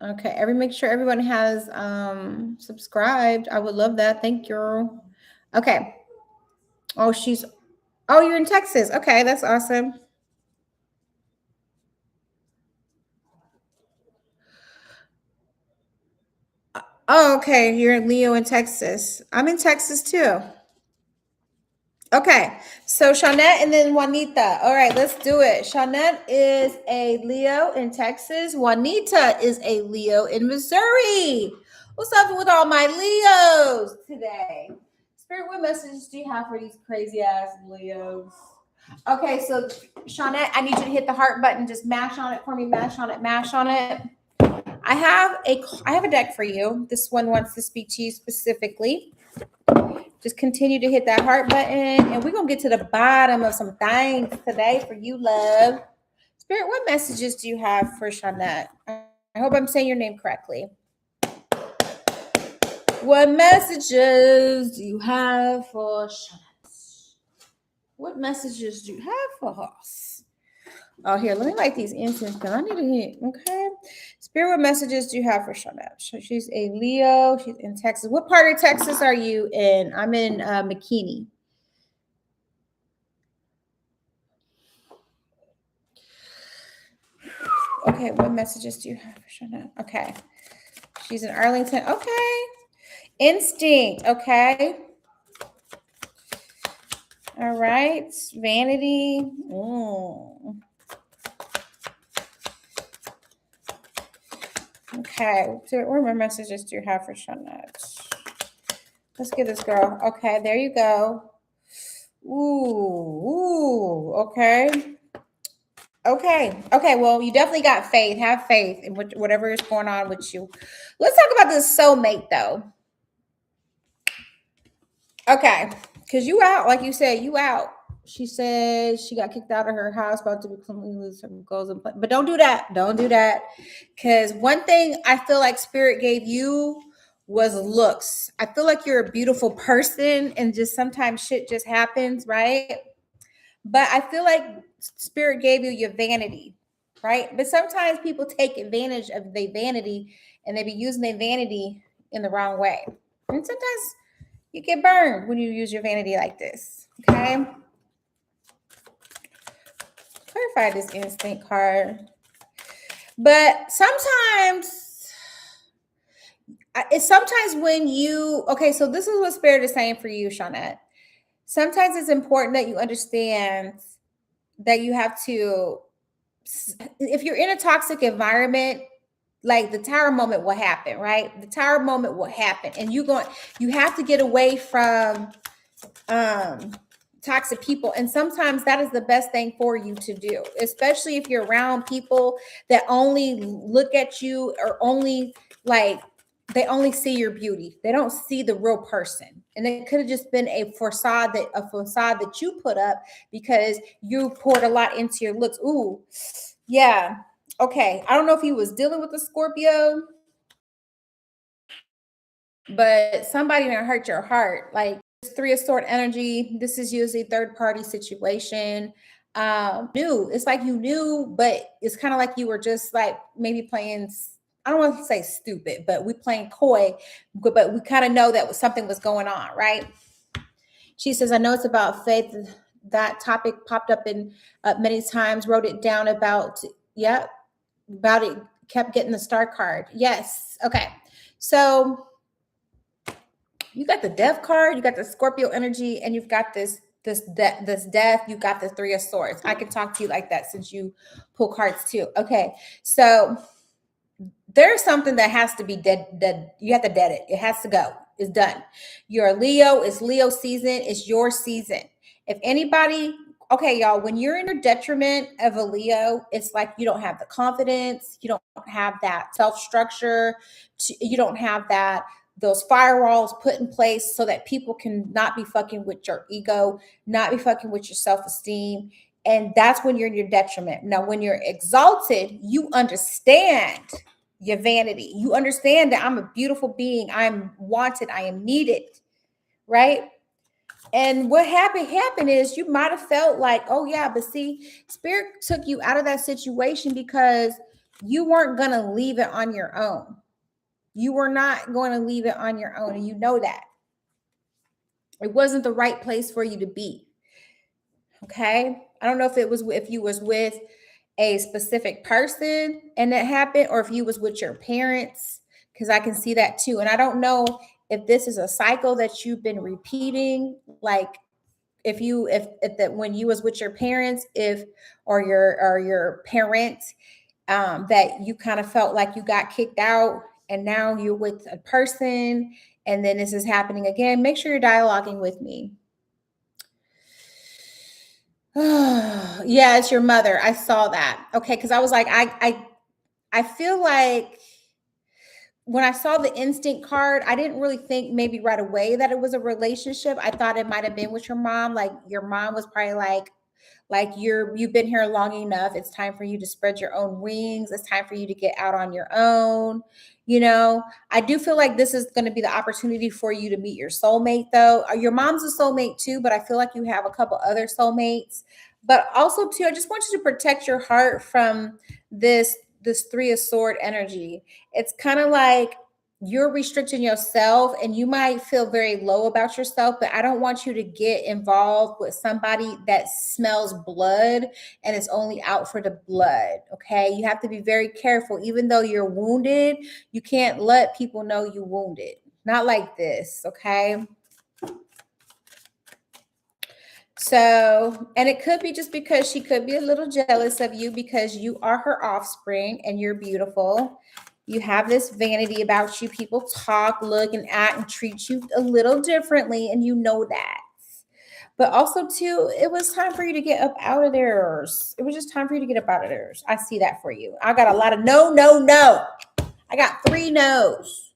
Okay, make sure everyone has subscribed. I would love that. Thank you. Okay. Oh, you're in Texas. Okay, that's awesome. Oh, okay. You're in Leo in Texas. I'm in Texas too. Okay, so Shawnette and then Juanita. All right, let's do it. Shawnette is a Leo in Texas. Juanita is a Leo in Missouri. What's up with all my Leos today? Spirit, what messages do you have for these crazy ass Leos? Okay, so Shawnette, I need you to hit the heart button. Just mash on it for me. Mash on it. Mash on it. I have a deck for you. This one wants to speak to you specifically. Just continue to hit that heart button, and we're going to get to the bottom of some things today for you, love. Spirit, what messages do you have for Shawnette? I hope I'm saying your name correctly. What messages do you have for Shawnette? What messages do you have for us? Oh, here, let me light these incense because I need to hit. Okay. Spirit, what messages do you have for Shawnette? So she's a Leo. She's in Texas. What part of Texas are you in? I'm in McKinney. Okay, what messages do you have for Shana? Okay. She's in Arlington. Okay. Instinct. Okay. All right. Vanity. Okay. What more messages do you have for Shana? Let's get this girl. Okay, there you go. Ooh, okay. Okay. Well, you definitely got faith. Have faith in whatever is going on with you. Let's talk about this soulmate, though. Okay, because you out, like you said, you out. She said she got kicked out of her house, about to be completely lose her goals and plans. But don't do that. Don't do that. Because one thing I feel like Spirit gave you was looks. I feel like you're a beautiful person, and just sometimes shit just happens, right? But I feel like Spirit gave you your vanity, right? But sometimes people take advantage of their vanity, and they be using their vanity in the wrong way. And sometimes you get burned when you use your vanity like this. Okay. Clarify this instinct card. But it's sometimes when you, okay, so this is what Spirit is saying for you, Shawnette. Sometimes it's important that you understand that you have to, if you're in a toxic environment, like the tower moment will happen, right? The tower moment will happen. And you have to get away from toxic people, and sometimes that is the best thing for you to do, especially if you're around people that only look at you, or only they only see your beauty. They don't see the real person, and it could have just been a facade that you put up because you poured a lot into your looks. Ooh, yeah. Okay, I don't know if he was dealing with a Scorpio, but somebody gonna hurt your heart. Like, Three of Sword energy, this is usually third party situation. New, it's like you knew, but it's kind of like you were just like maybe playing, I don't want to say stupid, but we playing coy, but we kind of know that something was going on, right? She says, I know it's about faith. That topic popped up in many times, wrote it down about, yep, about it, kept getting the star card. Yes. Okay. So you got the death card, you got the Scorpio energy, and you've got this death. You got the Three of Swords. I can talk to you like that since you pull cards too. Okay, so there's something that has to be dead. You have to dead it. It has to go. It's done. You're a Leo. It's Leo season. It's your season. If anybody, okay, y'all, when you're in your detriment of a Leo, it's like you don't have the confidence. You don't have that self structure. You don't have those firewalls put in place so that people can not be fucking with your ego, not be fucking with your self-esteem. And that's when you're in your detriment. Now, when you're exalted, you understand your vanity. You understand that I'm a beautiful being. I'm wanted. I am needed. Right? And what happened is you might have felt like, oh yeah, but see, Spirit took you out of that situation because you weren't going to leave it on your own. You were not going to leave it on your own. And you know that. It wasn't the right place for you to be. Okay. I don't know if you was with a specific person and that happened, or if you was with your parents, because I can see that too. And I don't know if this is a cycle that you've been repeating, like if that when you was with your parents, or your parent, that you kind of felt like you got kicked out, and now you're with a person, and then this is happening again. Make sure you're dialoguing with me. Yeah, it's your mother. I saw that. Okay, because I was like, I feel like when I saw the instinct card, I didn't really think maybe right away that it was a relationship. I thought it might have been with your mom. Like your mom was probably like you've been here long enough. It's time for you to spread your own wings. It's time for you to get out on your own. I do feel like this is going to be the opportunity for you to meet your soulmate, though. Your mom's a soulmate too, but I feel like you have a couple other soulmates. But also too, I just want you to protect your heart from this Three of Sword energy. It's kind of like you're restricting yourself and you might feel very low about yourself, but I don't want you to get involved with somebody that smells blood and is only out for the blood. Okay. You have to be very careful. Even though you're wounded, you can't let people know you wounded. Not like this. Okay. So, and it could be just because she could be a little jealous of you because you are her offspring and you're beautiful. You have this vanity about you. People talk, look, and act and treat you a little differently, and you know that. But also, too, it was time for you to get up out of there. It was just time for you to get up out of there. I see that for you. I got a lot of no, no, no. I got 3 no's.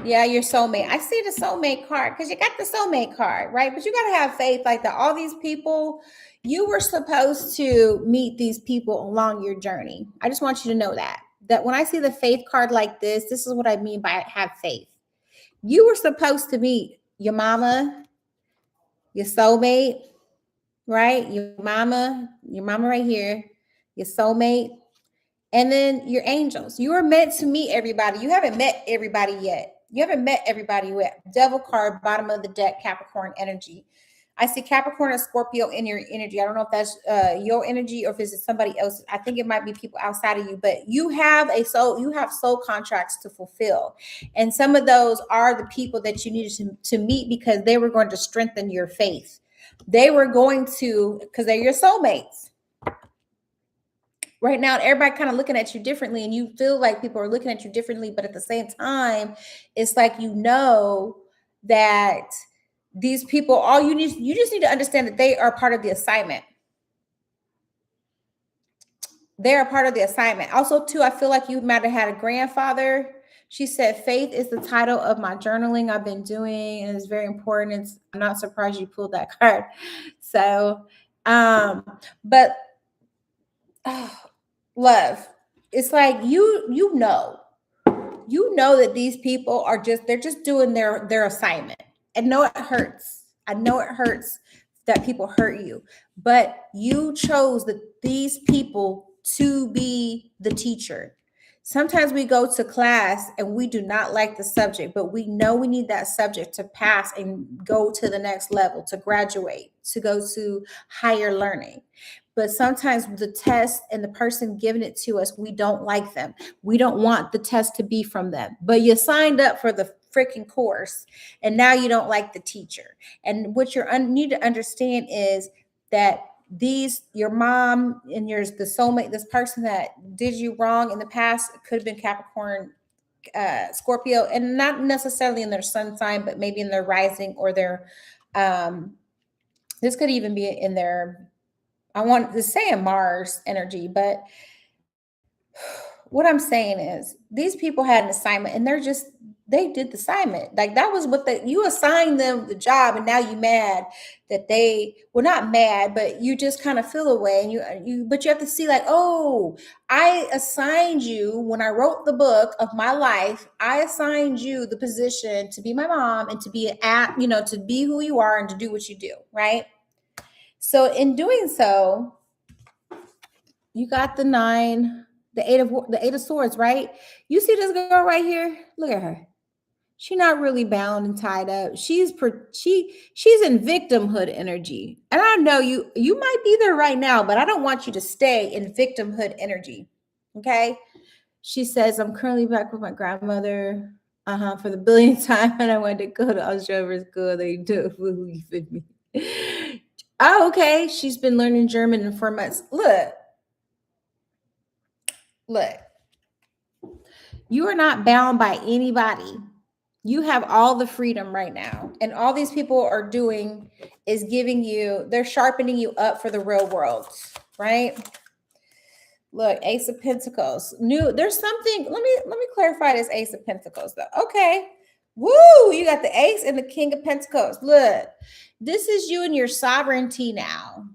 Yeah, your soulmate. I see the soulmate card because you got the soulmate card, right? But you got to have faith like that. All these people, you were supposed to meet these people along your journey. I just want you to know that when I see the faith card like this is what I mean by have faith. You were supposed to meet your mama, your soulmate, right? Your mama right here, your soulmate, and then your angels. You are meant to meet everybody. You haven't met everybody yet. You haven't met everybody yet. Devil card, bottom of the deck, Capricorn energy. I see Capricorn and Scorpio in your energy. I don't know if that's your energy or if it's somebody else. I think it might be people outside of you, but you have soul contracts to fulfill. And some of those are the people that you needed to meet because they were going to strengthen your faith. They were going to, because they're your soulmates. Right now, everybody kind of looking at you differently, and you feel like people are looking at you differently, but at the same time, it's like you know that these people, you just need to understand that they are part of the assignment. They're a part of the assignment. Also, too, I feel like you might have had a grandfather. She said, faith is the title of my journaling I've been doing, and it's very important. I'm not surprised you pulled that card. So, but love, it's like you know that these people are they're just doing their assignment. And no, it hurts. I know it hurts that people hurt you, but you chose these people to be the teacher. Sometimes we go to class and we do not like the subject, but we know we need that subject to pass and go to the next level, to graduate, to go to higher learning. But sometimes the test and the person giving it to us, we don't like them. We don't want the test to be from them. But you signed up for the freaking course and now you don't like the teacher. And what you need to understand is that your mom and the soulmate, this person that did you wrong in the past, could have been Capricorn, Scorpio, and not necessarily in their sun sign, but maybe in their rising or their this could even be in their, I want to say a Mars energy, but what I'm saying is these people had an assignment and they did the assignment. Like that was you assigned them the job, and now you mad that not mad, but you just kind of feel away, and but you have to see like, oh, I assigned you when I wrote the book of my life. I assigned you the position to be my mom and to be to be who you are and to do what you do, right? So in doing so, you got the eight of swords, right? You see this girl right here? Look at her. She's not really bound and tied up. She's in victimhood energy. And I know you might be there right now, but I don't want you to stay in victimhood energy. Okay? She says, I'm currently back with my grandmother for the billionth time, and I wanted to go to Australia school. They do believe in me. Oh, okay. She's been learning German in 4 months. Look. You are not bound by anybody. You have all the freedom right now. And all these people are doing is they're sharpening you up for the real world, right? Look, Ace of Pentacles. There's something, let me clarify this Ace of Pentacles though. Okay. Woo, you got the Ace and the King of Pentacles. Look, this is you and your sovereignty now.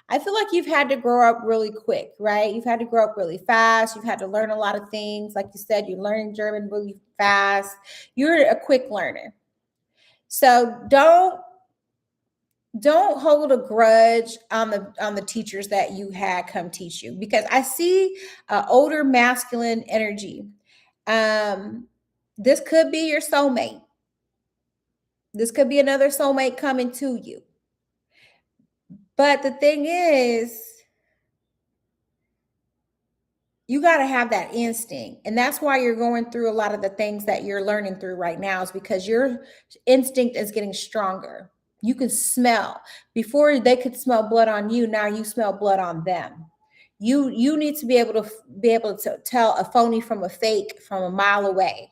I feel like you've had to grow up really quick, right? You've had to grow up really fast. You've had to learn a lot of things. Like you said, you're learning German really fast. You're a quick learner. So don't don't hold a grudge on the teachers that you had come teach you, because I see older masculine energy. This could be your soulmate. This could be another soulmate coming to you. But the thing is, you got to have that instinct. And that's why you're going through a lot of the things that you're learning through right now, is because your instinct is getting stronger. You can smell. Before they could smell blood on you, now you smell blood on them. You need to be able to tell a phony from a fake from a mile away.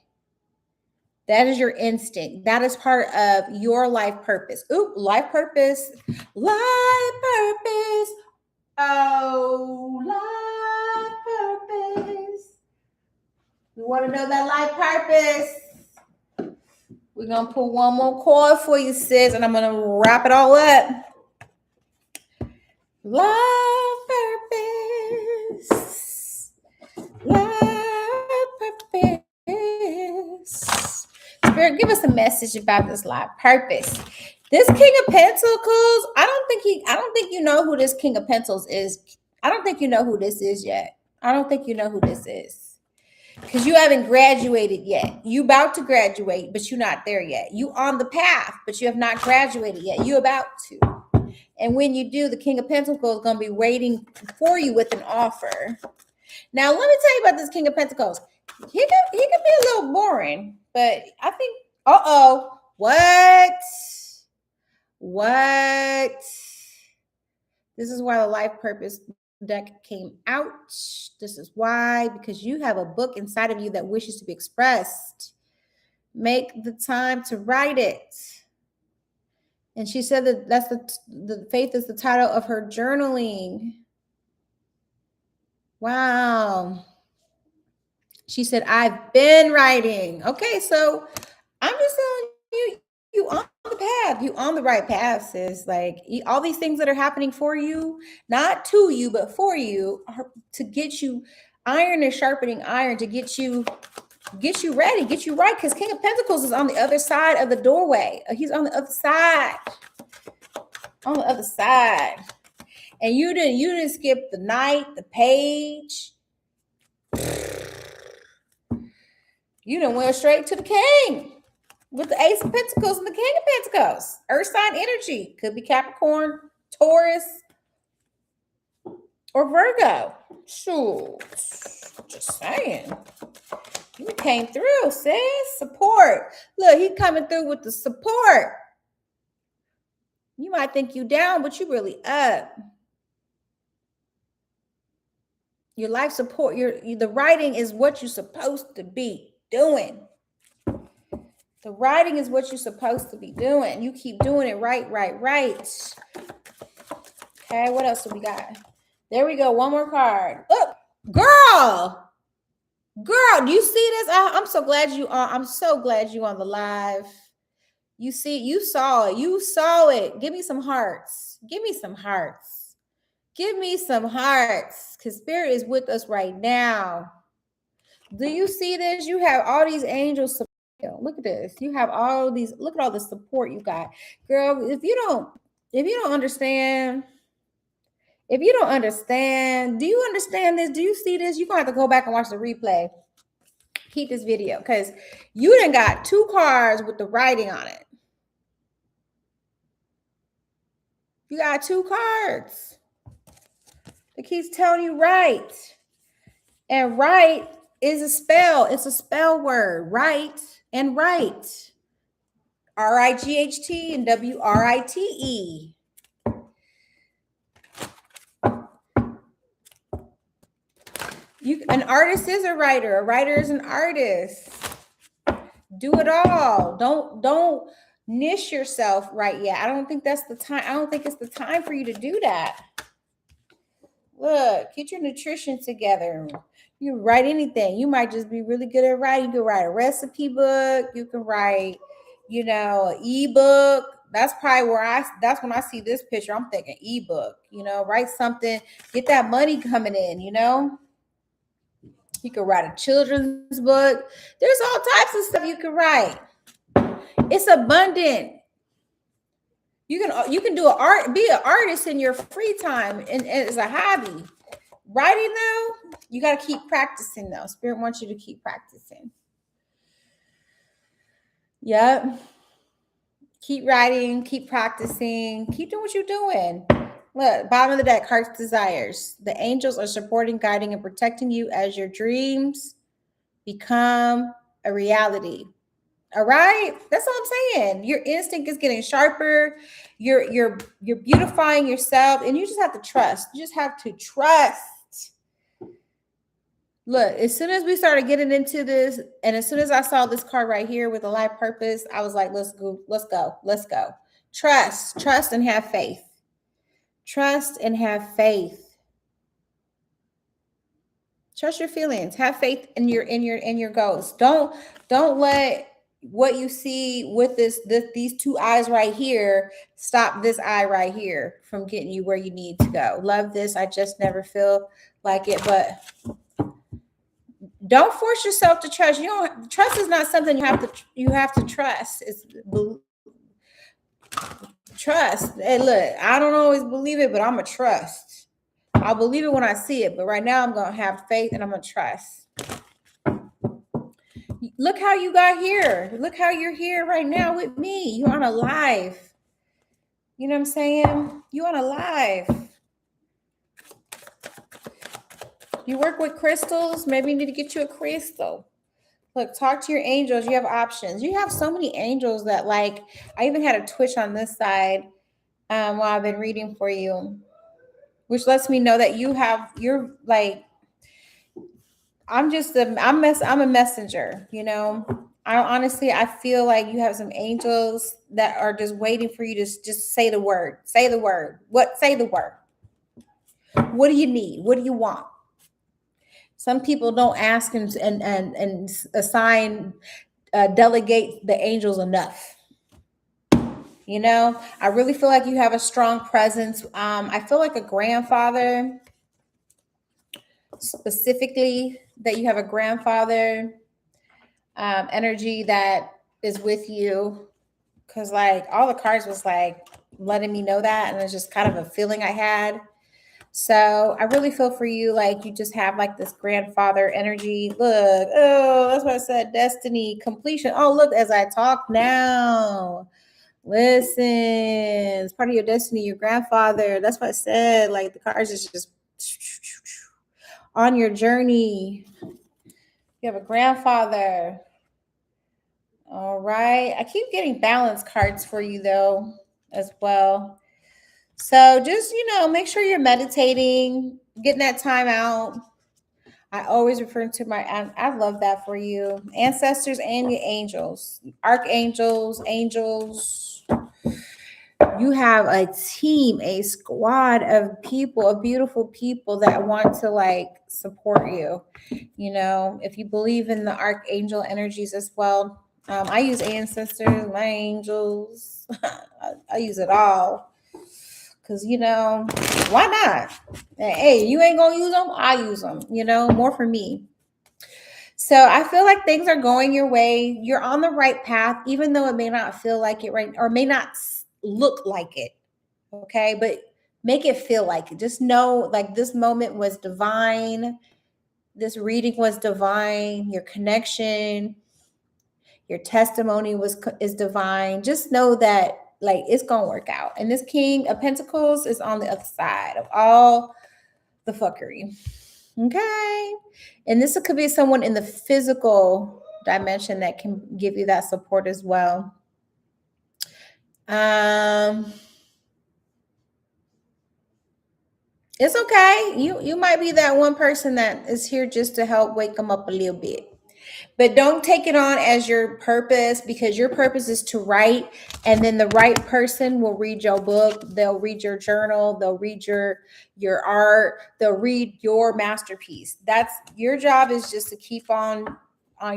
That is your instinct. That is part of your life purpose. Ooh, life purpose. Life purpose. Oh, life purpose. You want to know that life purpose? We're going to put one more chord for you, sis, and I'm going to wrap it all up. Life purpose. Life purpose. Spirit, give us a message about this life purpose. This King of Pentacles, I don't think you know who this King of Pentacles is. I don't think you know who this is yet. I don't think you know who this is, because you haven't graduated yet. You about to graduate, but you're not there yet. You on the path, but you have not graduated yet. You about to. And when you do, the King of Pentacles is going to be waiting for you with an offer. Now, let me tell you about this King of Pentacles. He could be a little boring, but I think, what? This is why the life purpose deck came out. This is why, because you have a book inside of you that wishes to be expressed. Make the time to write it. And she said that that's the faith is the title of her journaling. Wow. She said, I've been writing. Okay, so I'm just telling you on the path. You on the right path, sis. Like, all these things that are happening for you, not to you, but for you, are to get you. Iron is sharpening iron to get you ready, get you right. Because King of Pentacles is on the other side of the doorway. He's on the other side. On the other side. And you didn't skip the knight, the page. You done went straight to the king with the Ace of Pentacles and the King of Pentacles. Earth sign energy. Could be Capricorn, Taurus, or Virgo. Shoot. Just saying. You came through, sis. Support. Look, he coming through with the support. You might think you down, but you really up. Your life support, the writing is what you're supposed to be doing. The writing is what you're supposed to be doing. You keep doing it right. Okay, what else do we got? There we go. One more card. Oh, girl, do you see this? I'm so glad you on the live. You saw it. Give me some hearts. Because Spirit is with us right now. Do you see this? You have all these angels. Look at this. You have all these. Look at all the support you got, girl. If you don't understand, do you understand this? Do you see this? You're gonna have to go back and watch the replay. Keep this video, because you done got 2 cards with the writing on it. You got 2 cards. It keeps telling you right. And right is a spell. It's a spell word. Right and right. R-I-G-H-T and W-R-I-T-E. An artist is a writer. A writer is an artist. Do it all. Don't niche yourself right yet. I don't think that's the time. I don't think it's the time for you to do that. Look, get your nutrition together. You can write anything. You might just be really good at writing. You can write a recipe book. You can write, an ebook. That's probably that's when I see this picture. I'm thinking ebook, write something, get that money coming in, You can write a children's book. There's all types of stuff you can write. It's abundant. You can do be an artist in your free time and as a hobby. Writing though, you got to keep practicing though. Spirit wants you to keep practicing. Yep. Keep writing, keep practicing, keep doing what you're doing. Look, bottom of the deck, heart's desires. The angels are supporting, guiding, and protecting you as your dreams become a reality. All right, that's all I'm saying. Your instinct is getting sharper. You're beautifying yourself, and you just have to trust. You just have to trust. Look, as soon as we started getting into this, and as soon as I saw this card right here with a life purpose, I was like, let's go, let's go, let's go. Trust, and have faith. Trust and have faith. Trust your feelings. Have faith in your goals. Don't let what you see with these two eyes right here stop this eye right here from getting you where you need to go. Love this. I just never feel like it, but don't force yourself to trust. Trust is not something you have to trust. It's trust. Hey, look, I don't always believe it, but I'm a trust. I'll believe it when I see it, but right now I'm gonna have faith and I'm gonna trust. Look how you got here. Look how you're here right now with me. You're on a live. You know what I'm saying? You're on a live. You work with crystals. Maybe you need to get you a crystal. Look, talk to your angels. You have options. You have so many angels that, like, I even had a twitch on this side while I've been reading for you, which lets me know that you're like, I'm a messenger, you know. I feel like you have some angels that are just waiting for you to just say the word. Say the word. Say the word. What do you need? What do you want? Some people don't ask and assign, delegate the angels enough. You know, I really feel like you have a strong presence. I feel like a grandfather, specifically, that you have a grandfather energy that is with you. Because, like, all the cards was like letting me know that, and it's just kind of a feeling I had. So I really feel for you, like you just have like this grandfather energy. Look, oh, that's what I said, destiny, completion. Oh, look, as I talk now, listen, it's part of your destiny, your grandfather. That's what I said. Like the cards is just on your journey. You have a grandfather. All right. I keep getting balance cards for you though, as well. So just, make sure you're meditating, getting that time out. I always refer to I love that for you. Ancestors and your angels, archangels, angels. You have a team, a squad of people, of beautiful people that want to like support you. If you believe in the archangel energies as well. I use ancestors, my angels. I use it all. Because, why not? Hey, you ain't going to use them? I use them, more for me. So I feel like things are going your way. You're on the right path, even though it may not feel like it right, or may not look like it. Okay. But make it feel like it. Just know like this moment was divine. This reading was divine. Your connection, your testimony is divine. Just know that like it's gonna work out. And this King of Pentacles is on the other side of all the fuckery. Okay. And this could be someone in the physical dimension that can give you that support as well. It's okay. You might be that one person that is here just to help wake them up a little bit. But don't take it on as your purpose, because your purpose is to write, and then the right person will read your book. They'll read your journal. They'll read your art. They'll read your masterpiece. That's your job, is just to keep on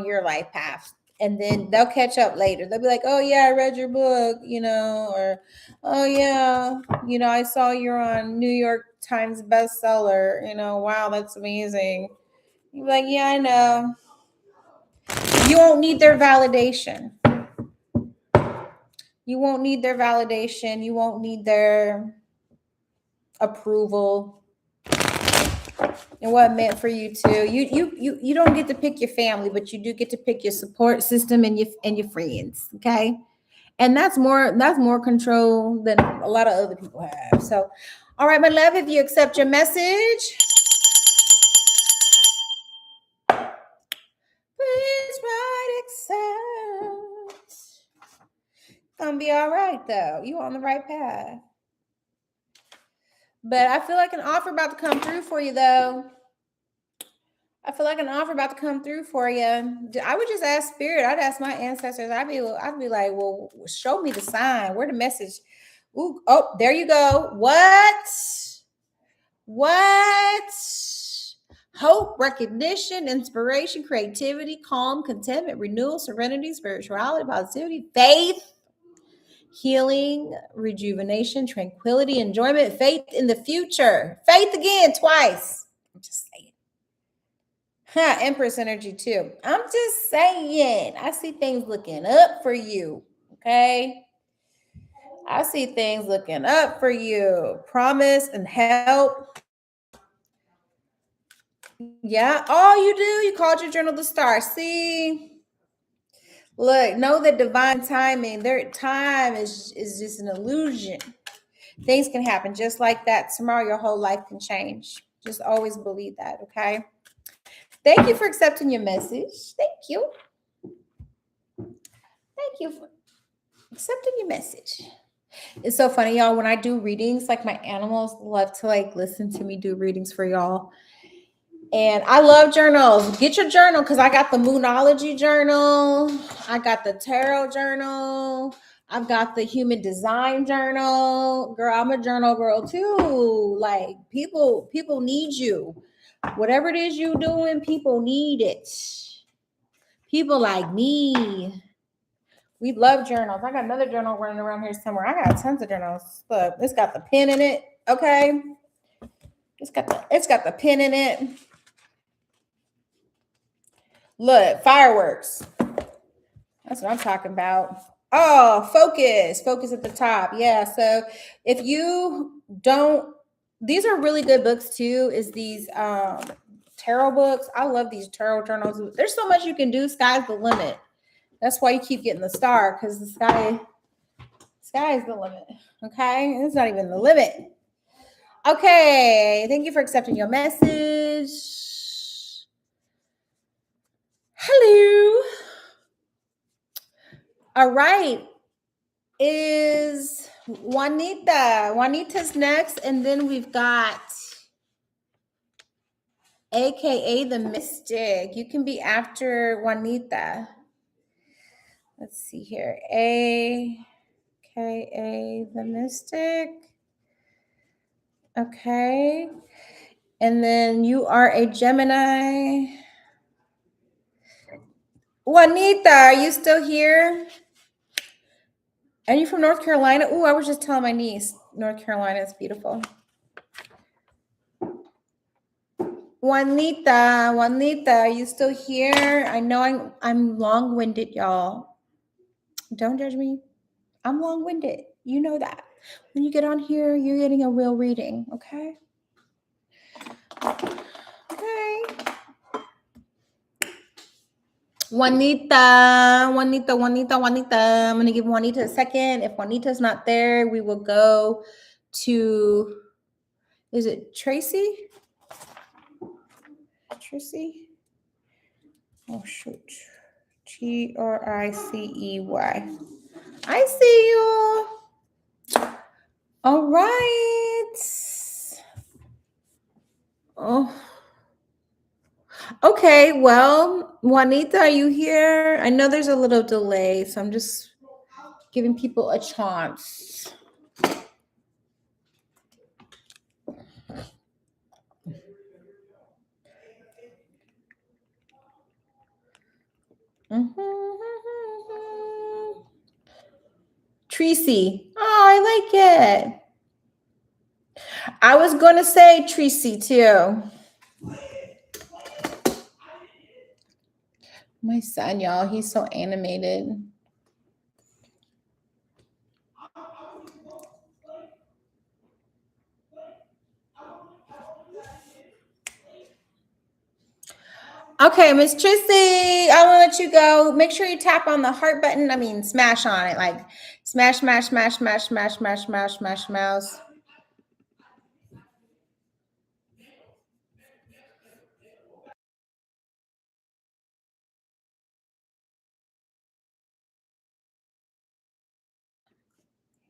your life path. And then they'll catch up later. They'll be like, oh, yeah, I read your book, or, oh, yeah, I saw you're on New York Times bestseller. Wow, that's amazing. You're like, yeah, I know. You won't need their validation. You won't need their validation. You won't need their approval. And what meant for you too. You don't get to pick your family, but you do get to pick your support system and your friends. Okay. And that's more control than a lot of other people have. So, all right, my love, if you accept your message, please write accept. Gonna be all right though. You on the right path. But I feel like an offer about to come through for you though. I feel like an offer about to come through for you. I would just ask Spirit. I'd ask my ancestors. I'd be like, well, show me the sign. Where the message? Ooh, oh, there you go. What? Hope, recognition, inspiration, creativity, calm, contentment, renewal, serenity, spirituality, positivity, faith, healing, rejuvenation, tranquility, enjoyment, faith in the future. Faith again, twice. I'm just saying. Empress energy too. I'm just saying. I see things looking up for you. Okay. I see things looking up for you. Promise and help. Yeah. All you do, you called your journal the star. See? Look, know that divine timing, their time is just an illusion. Things can happen just like that. Tomorrow, your whole life can change. Just always believe that. Okay. Thank you for accepting your message. Thank you. Thank you for accepting your message. It's so funny, y'all. When I do readings, like my animals love to like listen to me do readings for y'all. And I love journals. Get your journal because I got the Moonology journal. I got the Tarot journal. I've got the Human Design journal. Girl, I'm a journal girl too. Like people need you. Whatever it is you doing, people need it. People like me. We love journals. I got another journal running around here somewhere. I got tons of journals. Look, it's got the pen in it. Okay. It's got the pen in it. Look, fireworks. That's what I'm talking about. Oh, focus at the top. Yeah. So if you don't, these are really good books too. Is these tarot books? I love these tarot journals. There's so much you can do. Sky's the limit. That's why you keep getting the star, because the sky is the limit. Okay, it's not even the limit. Okay, thank you for accepting your message. Hello. All right. Is Juanita. Juanita's next, and then we've got AKA the Mystic. You can be after Juanita. Let's see here. AKA the Mystic. Okay. And then you are a Gemini. Juanita, are you still here? Are you from North Carolina? Oh, I was just telling my niece, North Carolina is beautiful. Juanita, are you still here? I know I'm long-winded, y'all. Don't judge me. I'm long-winded. You know that. When you get on here, you're getting a real reading, okay? Okay. Juanita. I'm going to give Juanita a second. If Juanita's not there, we will go to, is it Tracy? Tracy? Oh, shoot. Tricey. I see you. All right. Oh. Okay, well, Juanita, are you here? I know there's a little delay, so I'm just giving people a chance. Tracy. Oh, I like it. I was going to say Tracy too. My son, y'all, he's so animated. Okay, Miss Trissy, I want to let you go. Make sure you tap on the heart button. I mean, smash on it. Like smash, smash, smash, smash, smash, smash, smash, smash, mouse.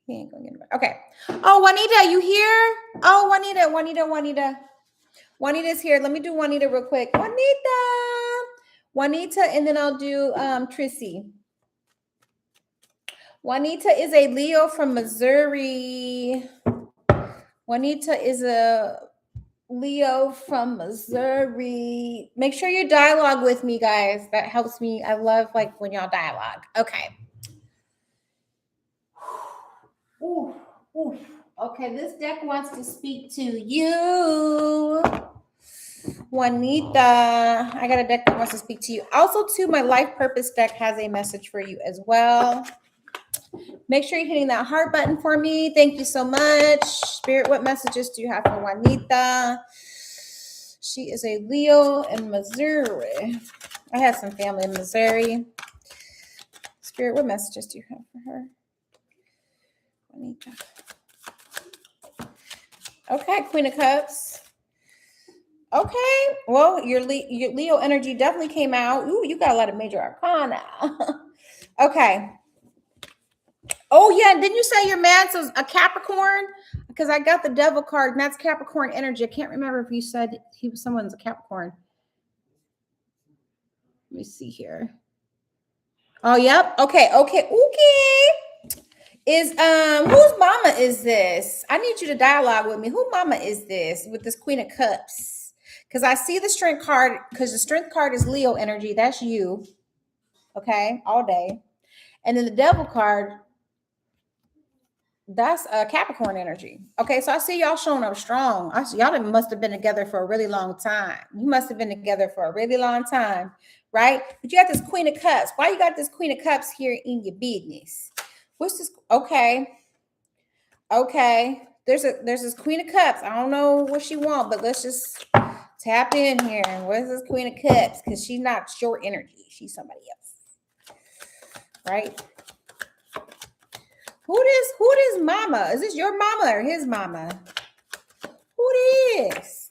He ain't gonna get it. Okay. Oh, Juanita, you here? Oh, Juanita's here. Let me do Juanita real quick. Juanita, and then I'll do Trissy. Juanita is a Leo from Missouri. Juanita is a Leo from Missouri. Make sure you dialogue with me, guys. That helps me. I love like when y'all dialogue. Okay. Ooh, ooh. Okay, this deck wants to speak to you, Juanita. I got a deck that wants to speak to you. Also, too, my life purpose deck has a message for you as well. Make sure you're hitting that heart button for me. Thank you so much. Spirit, what messages do you have for Juanita? She is a Leo in Missouri. I have some family in Missouri. Spirit, what messages do you have for her? Juanita. Okay, Queen of Cups. Okay, well, your Leo energy definitely came out. Ooh, you got a lot of major arcana. Okay. Oh, yeah, didn't you say your man's a Capricorn? Because I got the devil card, and that's Capricorn energy. I can't remember if you said he was someone's a Capricorn. Let me see here. Oh, yep. Okay. Is whose mama is this? I need you to dialogue with me. Who mama is this with this Queen of Cups? Because I see the strength card, because the strength card is Leo energy. That's you. Okay, all day. And then the devil card, that's Capricorn energy. Okay, so I see y'all showing up strong. Y'all must have been together for a really long time. You must have been together for a really long time, right? But you got this Queen of Cups. Why you got this Queen of Cups here in your business? What's this? Okay. There's this Queen of Cups. I don't know what she wants, but let's just tap in here. Where's this Queen of Cups? Because she's not short energy. She's somebody else, right? Who this mama? Is this your mama or his mama? Who this?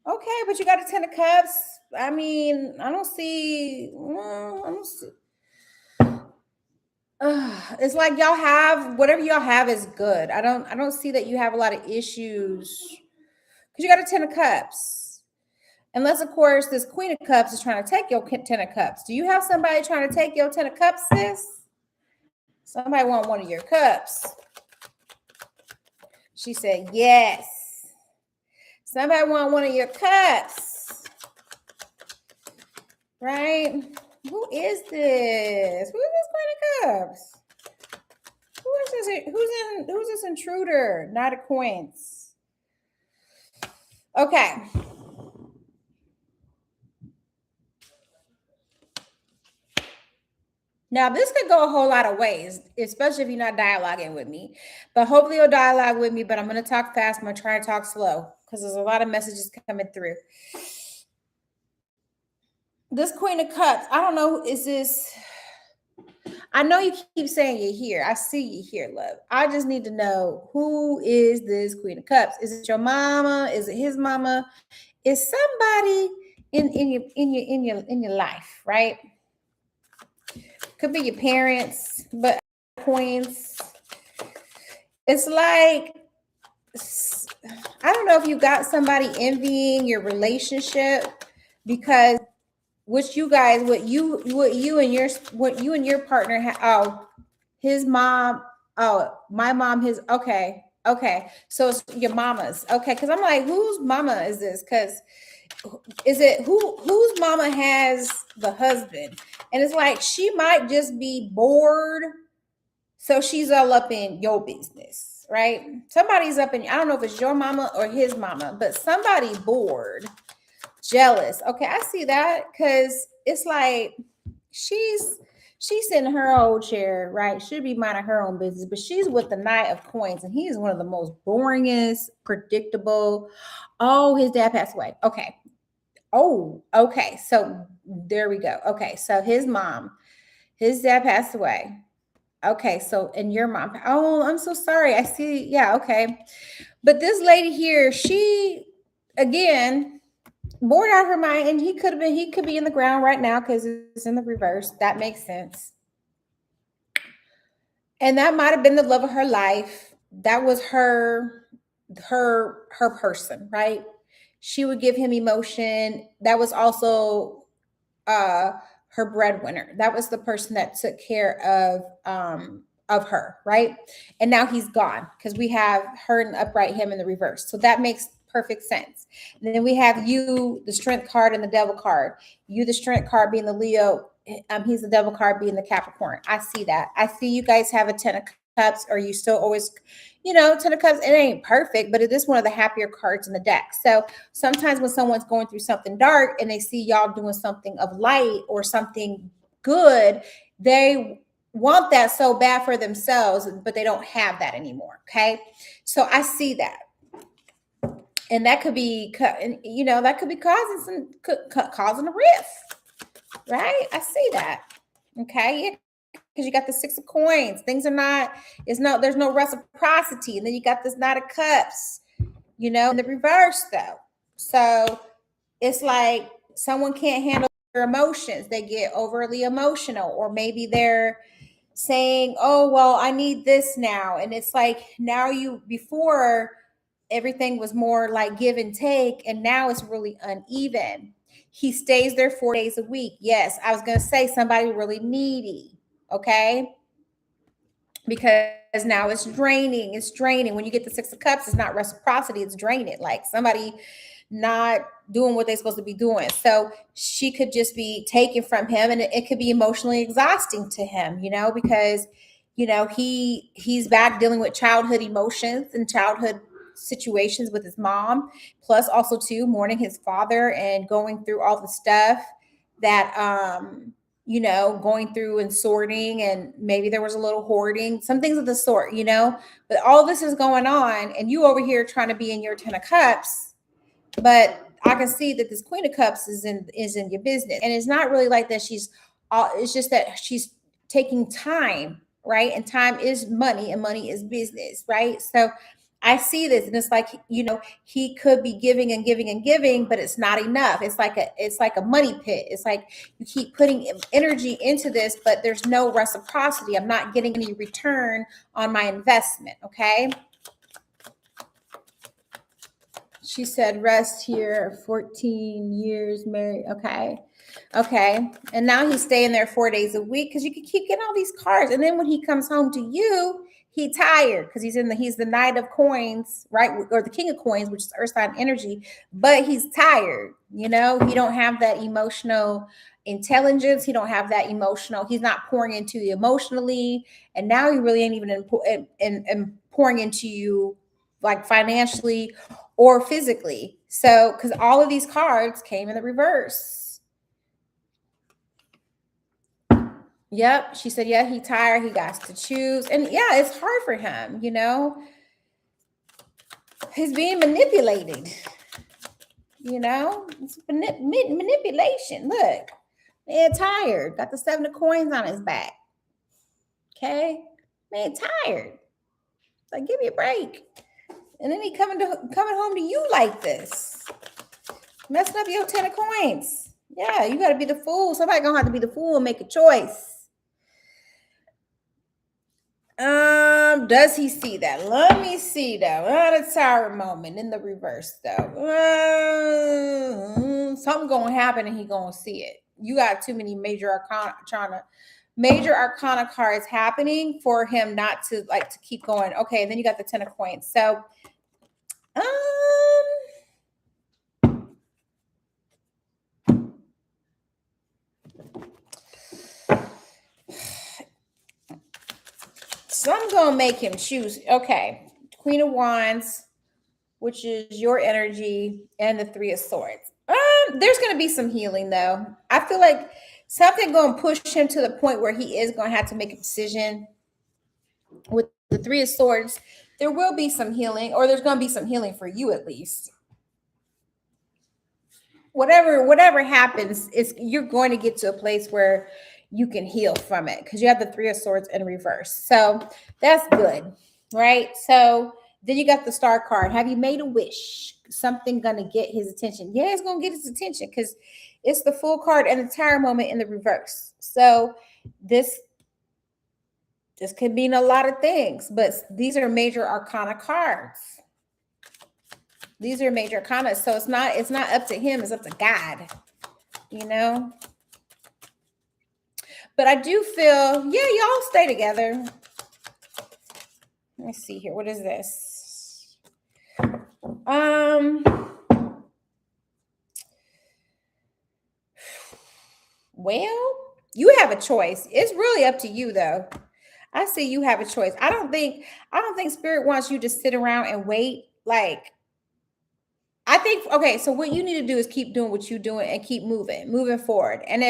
Okay, but you got a 10 of Cups. I mean, I don't see. It's like y'all have whatever y'all have is good. I don't see that you have a lot of issues because you got a 10 of Cups. Unless, of course, this Queen of Cups is trying to take your 10 of Cups. Do you have somebody trying to take your 10 of Cups, sis? Somebody want one of your cups. She said, yes. Somebody want one of your cups. Right? Who is this? Who is this Queen of Cups? Who is this? Who's this intruder? Not a quince. Okay. Now, this could go a whole lot of ways, especially if you're not dialoguing with me. But hopefully you'll dialogue with me, but I'm going to talk fast. I'm going to try to talk slow because there's a lot of messages coming through. This Queen of Cups, I don't know, is this... I know you keep saying you're here. I see you here, love. I just need to know, who is this Queen of Cups? Is it your mama? Is it his mama? Is somebody in your life, right? Could be your parents, but queens. It's like, I don't know if you got somebody envying your relationship, because what you and your partner his mom, my mom, his, okay, so it's your mama's, okay, because I'm like, whose mama is this? Because is it whose mama has the husband? And it's like, she might just be bored, so she's all up in your business, right? Somebody's up in, I don't know if it's your mama or his mama, but somebody bored, jealous. Okay, I see that, because it's like she's in her old chair, right? Should be minding her own business, but she's with the Knight of Coins, and he's one of the most boringest, predictable. Oh, his dad passed away. Okay, Oh, okay. So there we go. Okay. So his dad passed away. Okay. So, and your mom, oh, I'm so sorry. I see. Yeah. Okay. But this lady here, she, again, bored out of her mind, and he could be in the ground right now because it's in the reverse. That makes sense. And that might have been the love of her life. That was her person, right? She would give him emotion. That was also uh her breadwinner. That was the person that took care of her, right? And now he's gone because we have her in the upright, him in the reverse. So that makes perfect sense. And then we have you, the strength card, and the devil card. You, the strength card, being the Leo. He's the devil card, being the Capricorn. I see that. I see you guys have a 10 of cups. Or you still always, 10 of cups, it ain't perfect, but it is one of the happier cards in the deck. So sometimes when someone's going through something dark and they see y'all doing something of light or something good, they want that so bad for themselves, but they don't have that anymore. Okay. So I see that. And that could be, that could be causing a rift, right? I see that. Okay. Because you got the 6 of coins. Things are not, there's no reciprocity. And then you got this Knight of Cups, in the reverse though. So it's like someone can't handle their emotions. They get overly emotional, or maybe they're saying, oh, well, I need this now. And it's like now before everything was more like give and take, and now it's really uneven. He stays there 4 days a week. Yes, I was going to say somebody really needy. Okay. Because now it's draining. It's draining. When you get the 6 of cups, it's not reciprocity. It's draining. Like somebody not doing what they're supposed to be doing. So she could just be taken from him, and it could be emotionally exhausting to him, because, he's back dealing with childhood emotions and childhood situations with his mom, plus also too mourning his father and going through all the stuff that going through and sorting, and maybe there was a little hoarding, some things of the sort, but all this is going on, and you over here trying to be in your 10 of cups, but I can see that this Queen of Cups is in your business, and it's not really like that. It's just that she's taking time, right? And time is money, and money is business, right? So I see this, and it's like, he could be giving and giving and giving, but it's not enough. It's like a money pit. It's like you keep putting energy into this, but there's no reciprocity. I'm not getting any return on my investment. Okay. She said rest here, 14 years married. Okay. Okay. And now he's staying there 4 days a week because you can keep getting all these cards. And then when he comes home to you, he's tired because he's the Knight of Coins, right? Or the King of Coins, which is Earth sign energy, but he's tired. He don't have that emotional intelligence. He don't have that emotional. He's not pouring into you emotionally. And now he really ain't even in pouring into you like financially or physically. So, because all of these cards came in the reverse. Yep. She said, yeah, he tired. He got to choose. And yeah, it's hard for him, He's being manipulated. It's manipulation. Look, man, tired. Got the 7 of coins on his back. Okay. Man, tired. Like, give me a break. And then he coming home to you like this, messing up your 10 of coins. Yeah, you got to be the fool. Somebody gonna have to be the fool and make a choice. Does he see that? Let me see though. The Tower moment in the reverse though. Something gonna happen and he gonna see it. You got too many major arcana cards happening for him not to keep going. Okay, and then you got the 10 of coins. So so I'm gonna make him choose. Okay, Queen of Wands, which is your energy, and the 3 of Swords. There's gonna be some healing though. I feel like something gonna push him to the point where he is gonna have to make a decision. With the 3 of Swords, there will be some healing, or there's gonna be some healing for you at least. whatever happens, you're going to get to a place where you can heal from it because you have the Three of Swords in reverse. So that's good, right? So then you got the Star card. Have you made a wish? Something gonna get his attention? Yeah, it's gonna get his attention because it's the Fool card and the Tower moment in the reverse. So this could mean a lot of things, but these are major arcana cards. These are major arcana. So it's not up to him, it's up to God, you know. But I do feel, yeah, y'all stay together. Let me see here. What is this? Well, you have a choice. It's really up to you though. I see you have a choice. I don't think Spirit wants you to sit around and wait. Like, I think, okay, so what you need to do is keep doing what you're doing and keep moving forward. And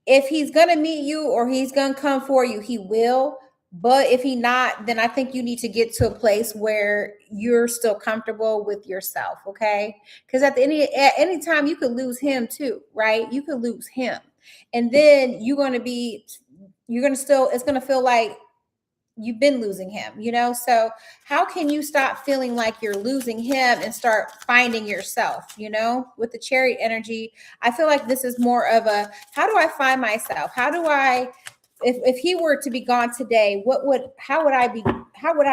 if he's gonna meet you or he's gonna come for you, he will. But if he not, then I think you need to get to a place where you're still comfortable with yourself, okay? Because at any time you could lose him too, right? You could lose him, and then it's gonna feel like you've been losing him, you know? So how can you stop feeling like you're losing him and start finding yourself, you know? With the Chariot energy, I feel like this is more of a, how do I find myself? How do I, if he were to be gone today, how would I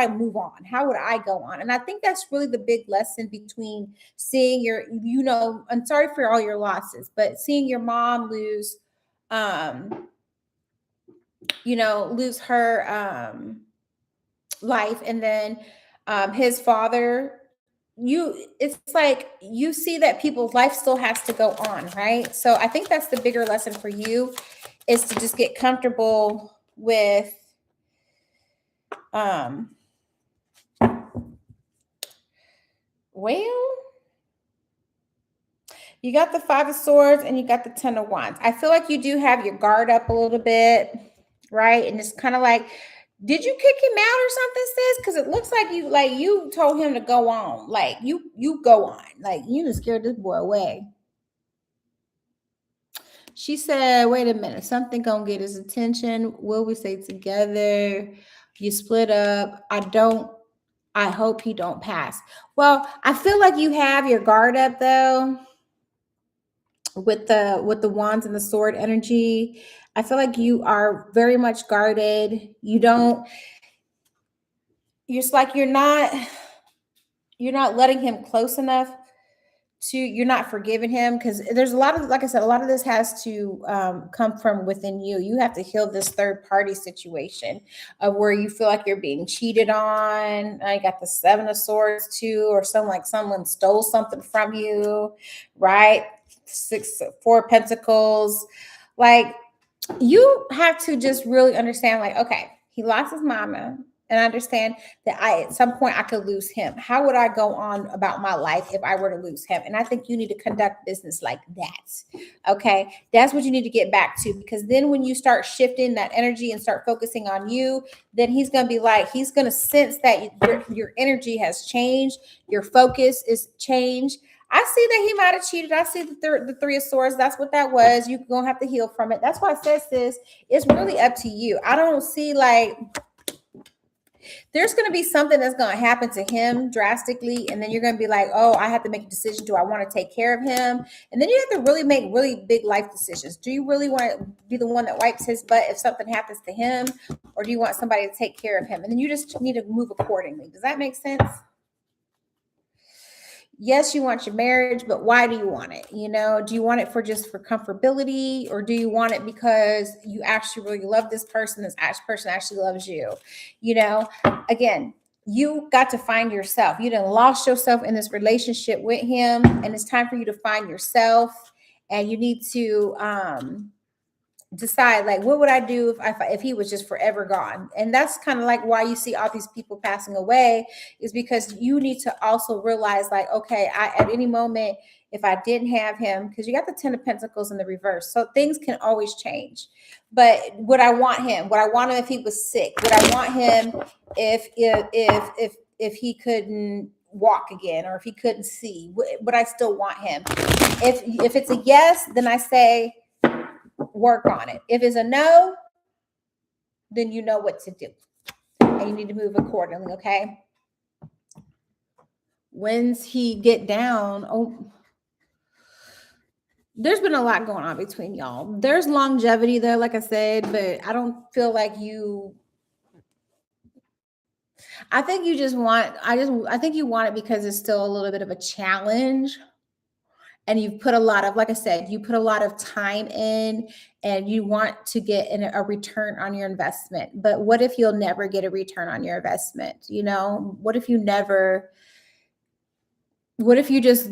move on? How would I go on? And I think that's really the big lesson between seeing I'm sorry for all your losses, but seeing your mom lose lose her life, and then his father, it's like you see that people's life still has to go on, right? So I think that's the bigger lesson for you, is to just get comfortable with well, you got the Five of Swords and you got the Ten of Wands. I feel like you do have your guard up a little bit, right? And it's kind of like, did you kick him out or something, sis? Because it looks like you told him to go on. Like you go on. Like you just scared this boy away. She said, wait a minute, something gonna get his attention. Will we stay together? You split up. I hope he don't pass. Well, I feel like you have your guard up though. With the wands and the sword energy, I feel like you are very much guarded. It's like you're not letting him close enough you're not forgiving him, because there's a lot of, like I said, a lot of this has to come from within you. You have to heal this third party situation of where you feel like you're being cheated on. I got the Seven of Swords too, or someone stole something from you, right? Four of Pentacles. Like, you have to just really understand, like, okay, he lost his mama, and I understand that at some point I could lose him. How would I go on about my life if I were to lose him? And I think you need to conduct business like that. Okay. That's what you need to get back to, because then when you start shifting that energy and start focusing on you, then he's going to be like, he's going to sense that your energy has changed. Your focus is changed. I see that he might have cheated. I see the Three of Swords. That's what that was. You're going to have to heal from it. That's why I said, sis, it's really up to you. I don't see there's going to be something that's going to happen to him drastically. And then you're going to be like, oh, I have to make a decision. Do I want to take care of him? And then you have to really make really big life decisions. Do you really want to be the one that wipes his butt if something happens to him? Or do you want somebody to take care of him? And then you just need to move accordingly. Does that make sense? Yes, you want your marriage, but why do you want it? Do you want it for comfortability, or do you want it because you actually really love this person? This person actually loves you. Again, you got to find yourself. You done lost yourself in this relationship with him, and it's time for you to find yourself. And you need to decide, like, what would I do if he was just forever gone? And that's kind of like why you see all these people passing away, is because you need to also realize, like, okay, at any moment, if I didn't have him, because you got the Ten of Pentacles in the reverse, so things can always change. But would I want him? Would I want him if he was sick? Would I want him if he couldn't walk again, or if he couldn't see, would I still want him? If it's a yes, then I say work on it. If it's a no, then you know what to do. And you need to move accordingly, okay? When's he get down? Oh, there's been a lot going on between y'all. There's longevity there, like I said, but I don't feel like I think you just want, I think you want it because it's still a little bit of a challenge. And you've put a lot of, like I said, you put a lot of time in and you want to get a return on your investment. But what if you'll never get a return on your investment? You know, what if you just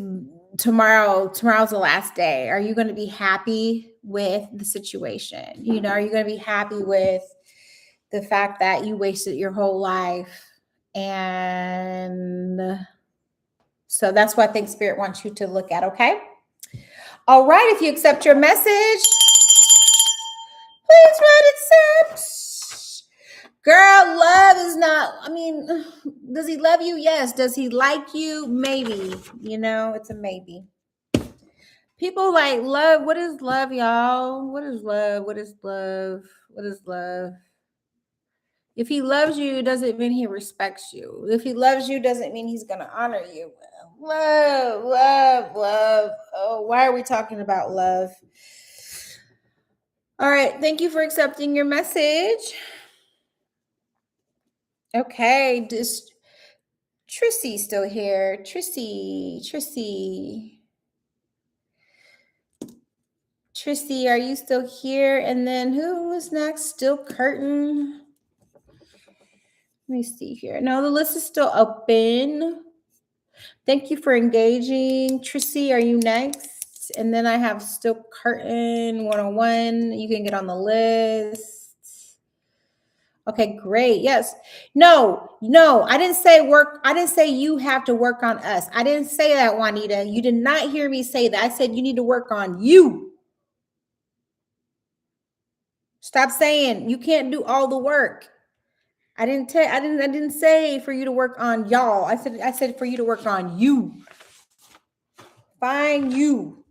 tomorrow's the last day? Are you going to be happy with the situation? You know, are you going to be happy with the fact that you wasted your whole life? And so that's what I think Spirit wants you to look at, okay? All right, if you accept your message, please write accept. Girl, love is not, I mean, does he love you? Yes. Does he like you? Maybe. You know, it's a maybe. People like love. What is love, y'all? What is love? What is love? What is love? If he loves you, doesn't mean he respects you. If he loves you, doesn't mean he's going to honor you. Love, love, love. Oh, why are we talking about love? All right. Thank you for accepting your message. Okay. Trissy still here. Trissy. Trissy, are you still here? And then who was next? Still Curtin. Let me see here. No, the list is still open. Thank you for engaging. Trissy, are you next? And then I have Still Curtin 101. You can get on the list. Okay, great. Yes. No, I didn't say work. I didn't say you have to work on us. I didn't say that, Juanita. You did not hear me say that. I said you need to work on you. Stop saying you can't do all the work. I didn't say for you to work on y'all. I said for you to work on you. Find you.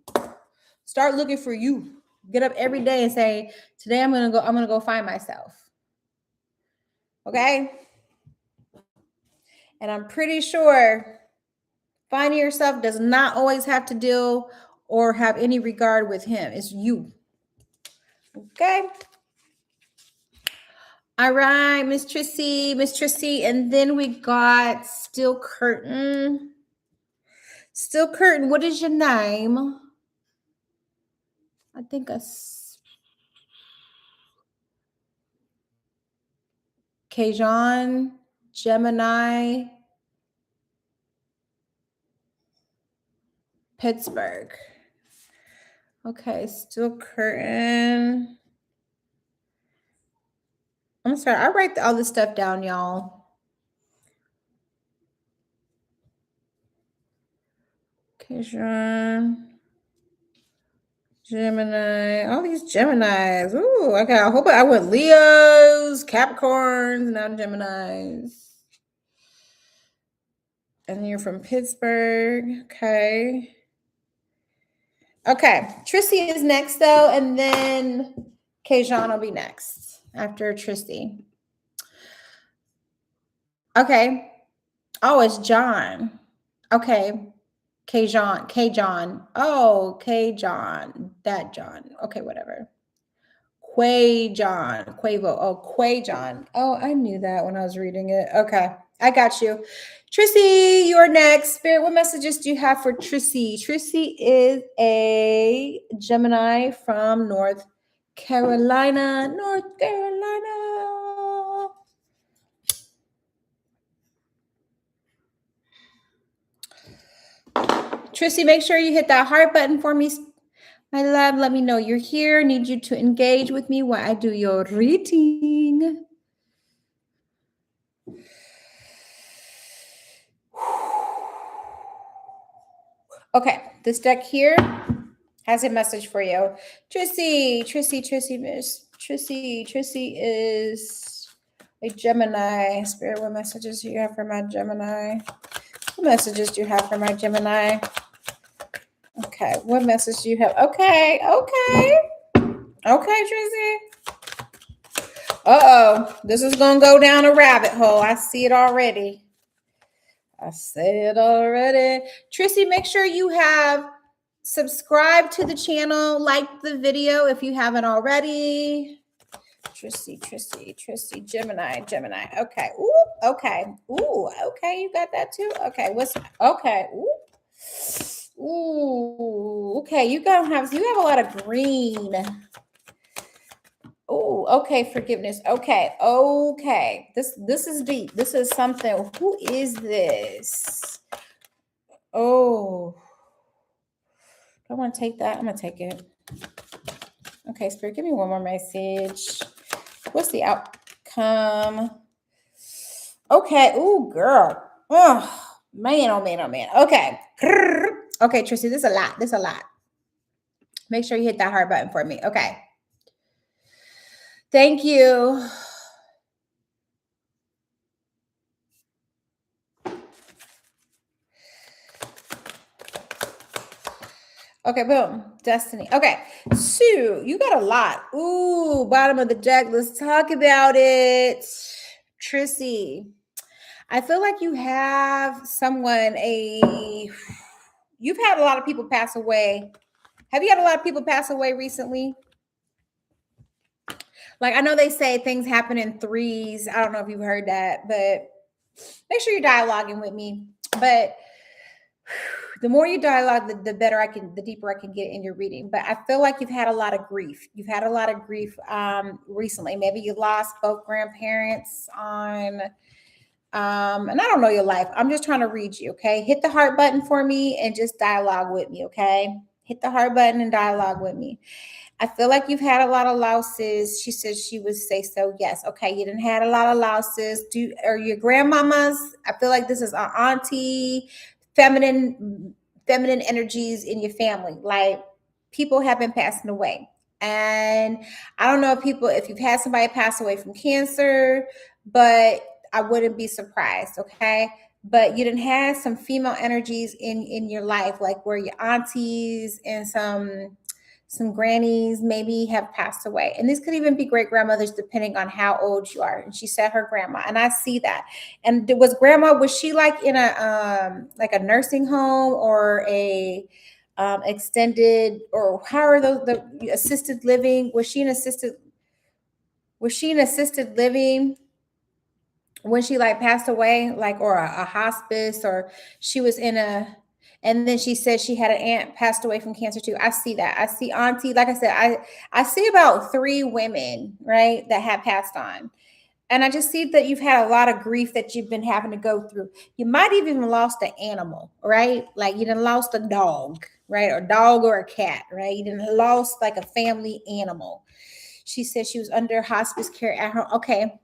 Start looking for you. Get up every day and say, today I'm going to go find myself. Okay? And I'm pretty sure finding yourself does not always have to deal or have any regard with him. It's you. Okay? All right, Miss Trissy. And then we got Still Curtin. Still Curtin, what is your name? I think Kajon, Gemini, Pittsburgh. Okay, Still Curtin. I'm sorry, I write all this stuff down, y'all. Kajon, Gemini, all these Geminis. Ooh, okay. I hope I went Leos, Capricorns, now Geminis. And you're from Pittsburgh. Okay. Okay. Trissy is next, though, and then Kajon will be next after Trissy. Okay. Oh, it's John. Okay. Kajon. Oh, Kajon. That John. Okay, whatever. Quavo. Oh, Quajon. Oh, I knew that when I was reading it. Okay, I got you. Trissy, you're next. Spirit, what messages do you have for Trissy? Trissy is a Gemini from North Carolina. Trissy, make sure you hit that heart button for me. My love, let me know you're here. Need you to engage with me while I do your reading. Okay, this deck here has a message for you. Trissy, Miss Trissy is a Gemini. Spirit, what messages do you have for my Gemini? What messages do you have for my Gemini? Okay, what message do you have? Okay, Tracy. Uh-oh, this is gonna go down a rabbit hole. I see it already. Trissy, make sure you have subscribed to the channel, like the video if you haven't already. Trissy, Gemini. Okay. Okay. You got that too? Okay. Okay. Okay. You have a lot of green. Okay. Forgiveness. Okay. This is deep. This is something. Who is this? Oh. I want to take that. I'm going to take it. Okay, Spirit, give me one more message. What's the outcome? Okay. Oh, girl. Oh, man. Okay. Okay, Trissy, this is a lot. Make sure you hit that heart button for me. Okay. Thank you. Okay, boom. Destiny. Okay, Sue, you got a lot. Ooh, bottom of the deck. Let's talk about it. Trissy, I feel like you have you've had a lot of people pass away. Have you had a lot of people pass away recently? Like, I know they say things happen in threes. I don't know if you've heard that, but make sure you're dialoguing with me. But the more you dialogue, the deeper I can get in your reading. But I feel like you've had a lot of grief. You've had a lot of grief recently. Maybe you lost both grandparents on, and I don't know your life. I'm just trying to read you, okay? Hit the heart button for me and just dialogue with me, okay? Hit the heart button and dialogue with me. I feel like you've had a lot of losses. She says she would say so. Yes. Okay. You didn't had a lot of losses. Are your grandmamas? I feel like this is an auntie, feminine energies in your family. Like, people have been passing away. And I don't know if you've had somebody pass away from cancer, but I wouldn't be surprised. Okay. But you didn't have some female energies in your life, like where your aunties and some grannies maybe have passed away. And this could even be great grandmothers, depending on how old you are. And she said her grandma, and I see that. And was she like in a nursing home or a extended, or how are those, the assisted living? Was she in assisted living when she like passed away, like, or a hospice, or she was in a, and then she said she had an aunt passed away from cancer too. I see that. I see auntie. Like I said, I see about 3 women, right, that have passed on. And I just see that you've had a lot of grief that you've been having to go through. You might even lost an animal, right? Like you done lost a dog, right? Or dog or a cat, right? You done lost like a family animal. She said she was under hospice care at her. Okay.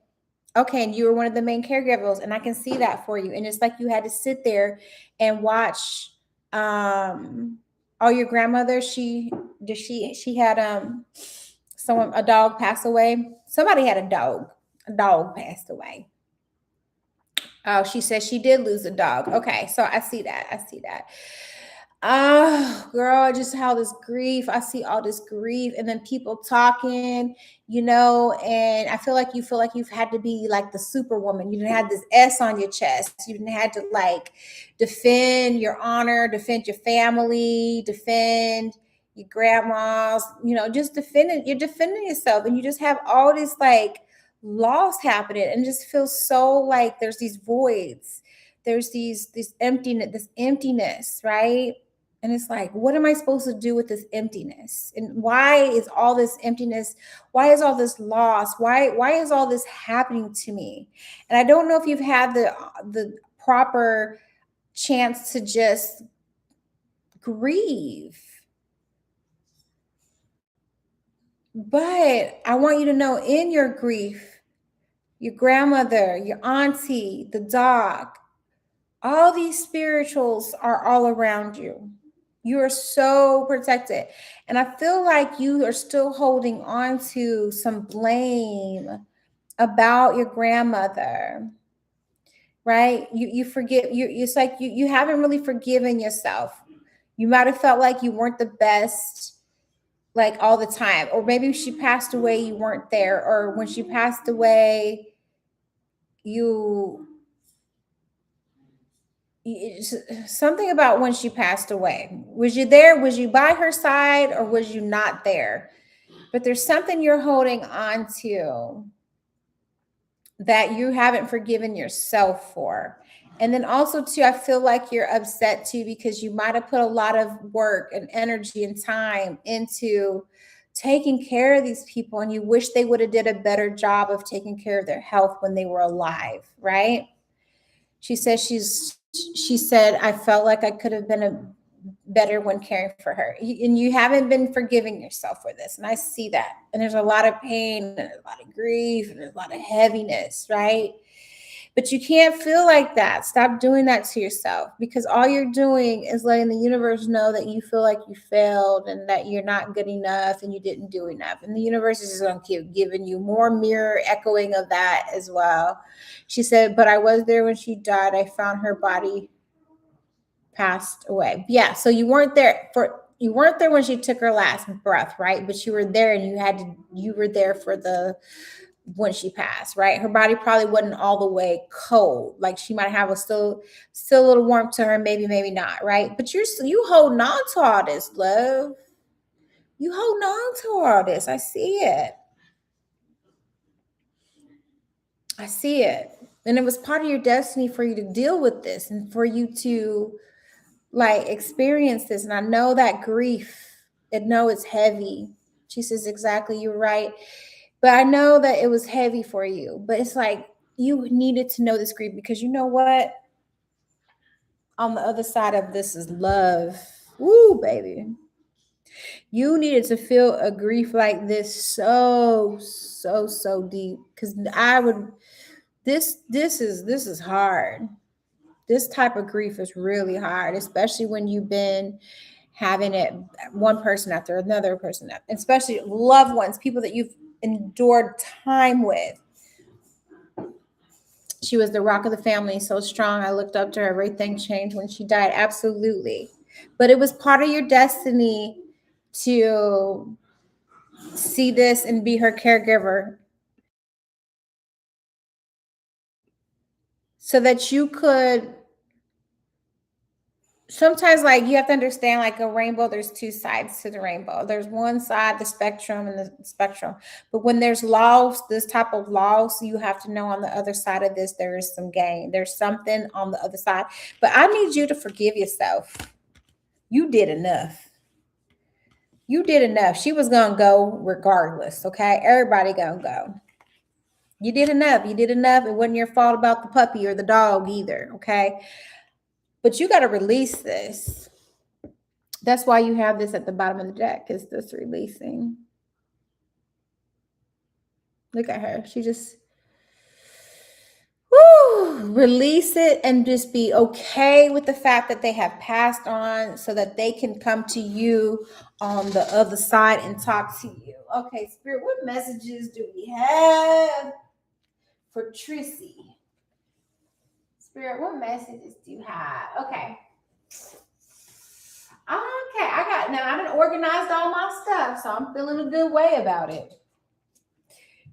And you were one of the main caregivers, and I can see that for you. And it's like you had to sit there and watch all your grandmother. She had a dog pass away. Somebody had a dog. A dog passed away. Oh, she said she did lose a dog. Okay, so I see that. Oh, girl, just how this grief. I see all this grief, and then people talking, and I feel like you've had to be like the superwoman. You didn't have this S on your chest. You didn't have to like defend your honor, defend your family, defend your grandmas, just you're defending yourself, and you just have all this like loss happening, and just feels so like there's these voids, there's this emptiness, right? And it's like, what am I supposed to do with this emptiness? And why is all this emptiness? Why is all this loss? Why is all this happening to me? And I don't know if you've had the proper chance to just grieve. But I want you to know, in your grief, your grandmother, your auntie, the dog, all these spirituals are all around you. You are so protected. And I feel like you are still holding on to some blame about your grandmother. right? You forget, it's like you haven't really forgiven yourself. You might have felt like you weren't the best like all the time, or maybe she passed away, you weren't there, or when she passed away, you something about when she passed away. Was you there? Was you by her side, or was you not there? But there's something you're holding on to that you haven't forgiven yourself for. And then also too, I feel like you're upset too because you might have put a lot of work and energy and time into taking care of these people, and you wish they would have did a better job of taking care of their health when they were alive, right? She said I felt like I could have been a better when caring for her. And you haven't been forgiving yourself for this. And I see that. And there's a lot of pain and a lot of grief and there's a lot of heaviness, right? But you can't feel like that. Stop doing that to yourself, because all you're doing is letting the universe know that you feel like you failed and that you're not good enough and you didn't do enough. And the universe is just going to keep giving you more mirror echoing of that as well. She said, but I was there when she died. I found her body passed away. Yeah, so you weren't there when she took her last breath, right? But you were there, and you were there for the when she passed, right? Her body probably wasn't all the way cold. Like she might have still a little warmth to her, maybe not, right? But you holding on to all this, love. You holding on to all this. I see it. I see it. And it was part of your destiny for you to deal with this and for you to like experience this. And I know that grief, I know it's heavy. She says, exactly, you're right. But I know that it was heavy for you. But it's like you needed to know this grief, because you know what? On the other side of this is love. Woo, baby. You needed to feel a grief like this so deep. Because this is hard. This type of grief is really hard, especially when you've been having it one person after another person, especially loved ones, people that you've endured time with. She was the rock of the family, so strong. I looked up to her. Everything changed when she died. Absolutely. But it was part of your destiny to see this and be her caregiver so that you could sometimes, like, you have to understand, like a rainbow, there's two sides to the rainbow. There's one side, the spectrum, and the spectrum. But when there's loss, this type of loss, you have to know on the other side of this, there is some gain. There's something on the other side. But I need you to forgive yourself. You did enough. You did enough. She was going to go regardless, okay? Everybody going to go. You did enough. You did enough. It wasn't your fault about the puppy or the dog either, okay? But you got to release this. That's why you have this at the bottom of the deck, is this releasing. Look at her. She just release it and just be okay with the fact that they have passed on so that they can come to you on the other side and talk to you. Okay, Spirit, what messages do we have for Trissy? Spirit, what messages do you have? Okay. Okay, I done organized all my stuff, so I'm feeling a good way about it.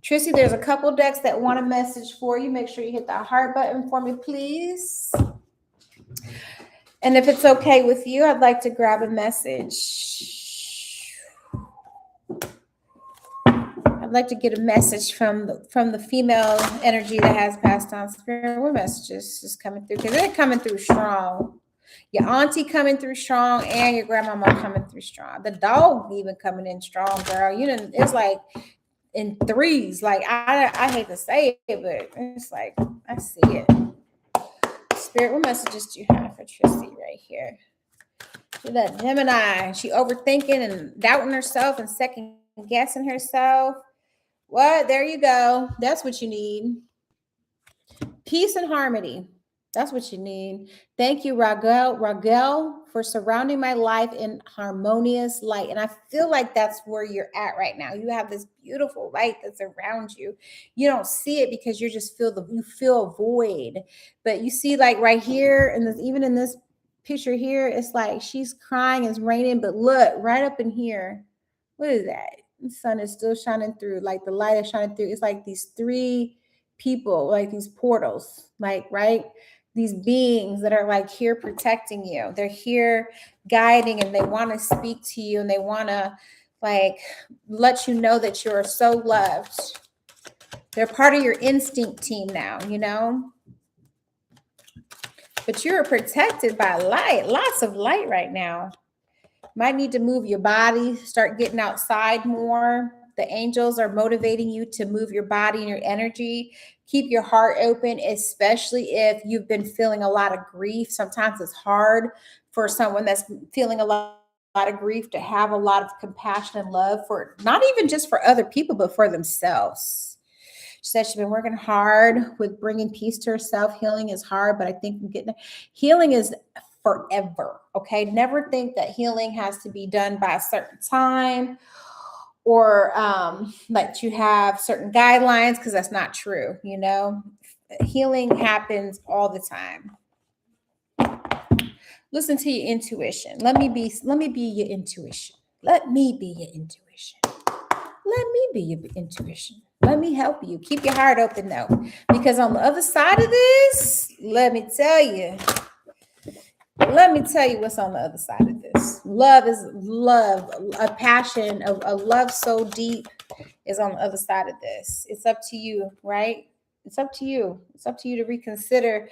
Trissy, there's a couple decks that want a message for you. Make sure you hit that heart button for me, please. And if it's okay with you, I'd like to grab a message. I'd like to get a message from the female energy that has passed on. Spirit, what messages is coming through? Because they're coming through strong. Your auntie coming through strong, and your grandmama coming through strong. The dog even coming in strong, girl. You know, it's like in threes. Like I hate to say it, but it's like I see it. Spirit, what messages do you have for Trissy right here? She's that Gemini. She overthinking and doubting herself and second guessing herself. What? There you go. That's what you need. Peace and harmony. That's what you need. Thank you, Raguel, for surrounding my life in harmonious light. And I feel like that's where you're at right now. You have this beautiful light that's around you. You don't see it because you just you feel a void. But you see, like right here, and even in this picture here, it's like she's crying, it's raining, but look, right up in here, what is that? The sun is still shining through, like the light is shining through. It's like these three people, like these portals, like right, these beings that are like here protecting you. They're here guiding, and they want to speak to you, and they want to like let you know that you're so loved. They're part of your instinct team now, you know. But you're protected by light, lots of light right now. Might need to move your body, start getting outside more. The angels are motivating you to move your body and your energy. Keep your heart open, especially if you've been feeling a lot of grief. Sometimes it's hard for someone that's feeling a lot of grief to have a lot of compassion and love for not even just for other people, but for themselves. She said she's been working hard with bringing peace to herself. Healing is hard, but I think I'm getting healing is forever. Okay. Never think that healing has to be done by a certain time or that you have certain guidelines, because that's not true. You know, healing happens all the time. Listen to your intuition. Let me be your intuition. Let me be your intuition. Let me be your intuition. Let me help you. Keep your heart open though, because on the other side of this, let me tell you what's on the other side of this. Love is love. A passion, a love so deep is on the other side of this. It's up to you, right? It's up to you. It's up to you to reconsider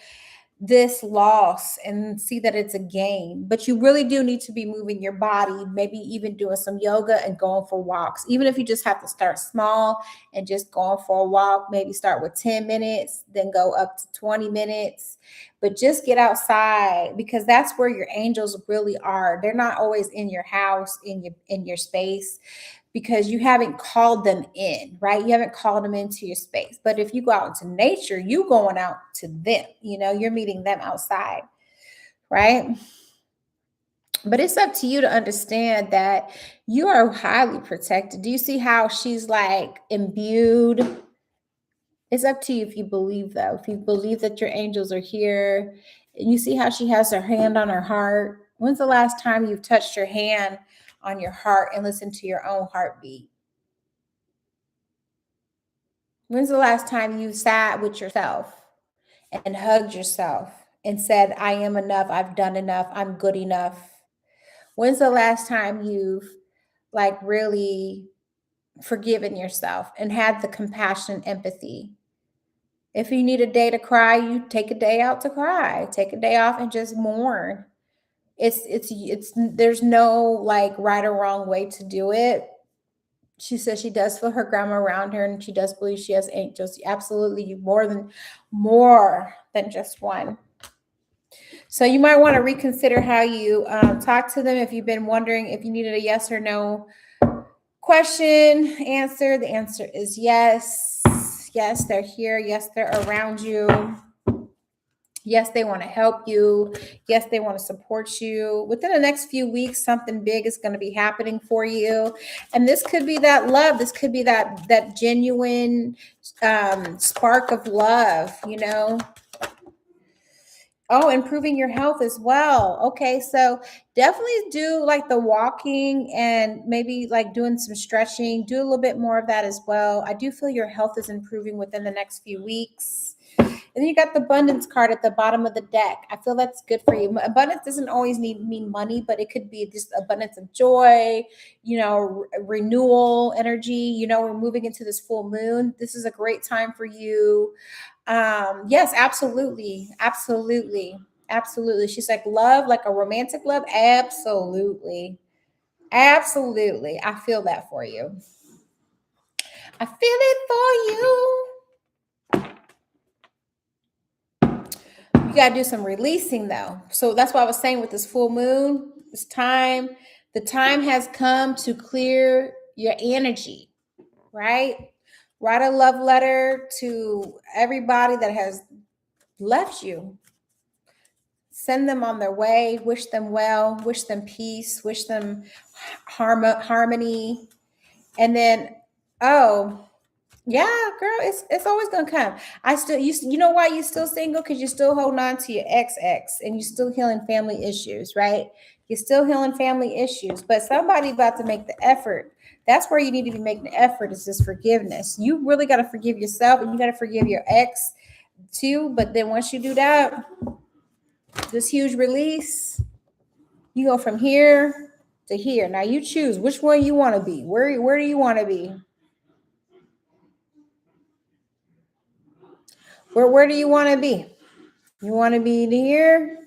this loss and see that it's a game. But you really do need to be moving your body, maybe even doing some yoga and going for walks. Even if you just have to start small and just going for a walk, maybe start with 10 minutes, then go up to 20 minutes. But just get outside, because that's where your angels really are. They're not always in your house, in your space, because you haven't called them in, right? You haven't called them into your space. But if you go out into nature, you going out to them, you know, you're meeting them outside, right? But it's up to you to understand that you are highly protected. Do you see how she's like imbued? It's up to you if you believe, though. If you believe that your angels are here, and you see how she has her hand on her heart. When's the last time you've touched your hand on your heart and listened to your own heartbeat? When's the last time you sat with yourself and hugged yourself and said, I am enough, I've done enough, I'm good enough? When's the last time you've like really forgiven yourself and had the compassion, empathy? If you need a day to cry, you take a day out to cry. Take a day off and just mourn. It's there's no like right or wrong way to do it. She says she does feel her grandma around her, and she does believe she has angels. Absolutely, more than just one. So you might want to reconsider how you talk to them. If you've been wondering if you needed a yes or no question answer, the answer is yes. Yes, they're here. Yes, they're around you. Yes, they want to help you. Yes, they want to support you. Within the next few weeks, something big is going to be happening for you. And this could be that love. This could be that genuine spark of love, you know. Oh, improving your health as well. Okay, so definitely do like the walking and maybe like doing some stretching. Do a little bit more of that as well. I do feel your health is improving within the next few weeks. And then you got the abundance card at the bottom of the deck. I feel that's good for you. Abundance doesn't always mean money, but it could be just abundance of joy, you know, renewal energy. You know, we're moving into this full moon. This is a great time for you. Yes, absolutely. Absolutely. Absolutely. She's like, love, like a romantic love. Absolutely. Absolutely. I feel that for you. I feel it for you. You got to do some releasing though. So that's what I was saying with this full moon. It's time. The time has come to clear your energy, right? Write a love letter to everybody that has left you. Send them on their way, wish them well, wish them peace, wish them harmony. And then, oh, yeah, girl, it's always gonna come. You know why you still single? Because you're still holding on to your ex and you're still healing family issues, right? You're still healing family issues, but somebody about to make the effort. That's where you need to be making the effort, is this forgiveness. You really got to forgive yourself, and you got to forgive your ex too. But then once you do that, this huge release, you go from here to here. Now you choose which one you want to be. Where do you want to be? Where do you want to be? You want to be here,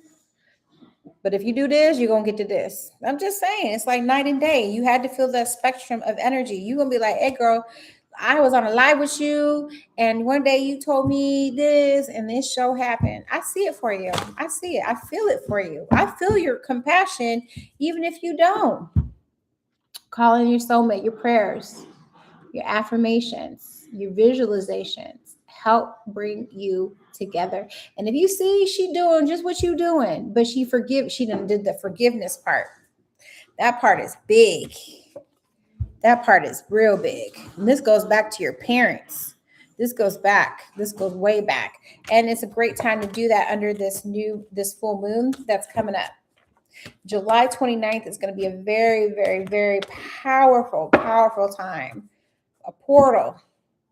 but if you do this, you're going to get to this. I'm just saying, it's like night and day. You had to feel that spectrum of energy. You're going to be like, hey, girl, I was on a live with you, and one day you told me this, and this show happened. I see it for you. I see it. I feel it for you. I feel your compassion, even if you don't. Calling your soulmate, your prayers, your affirmations, your visualizations help bring you together. And if you see she doing just what you doing, but she done did the forgiveness part. That part is big. That part is real big. And this goes back to your parents. This goes way back. And it's a great time to do that under this full moon that's coming up. July 29th is going to be a very, very, very powerful time. A portal.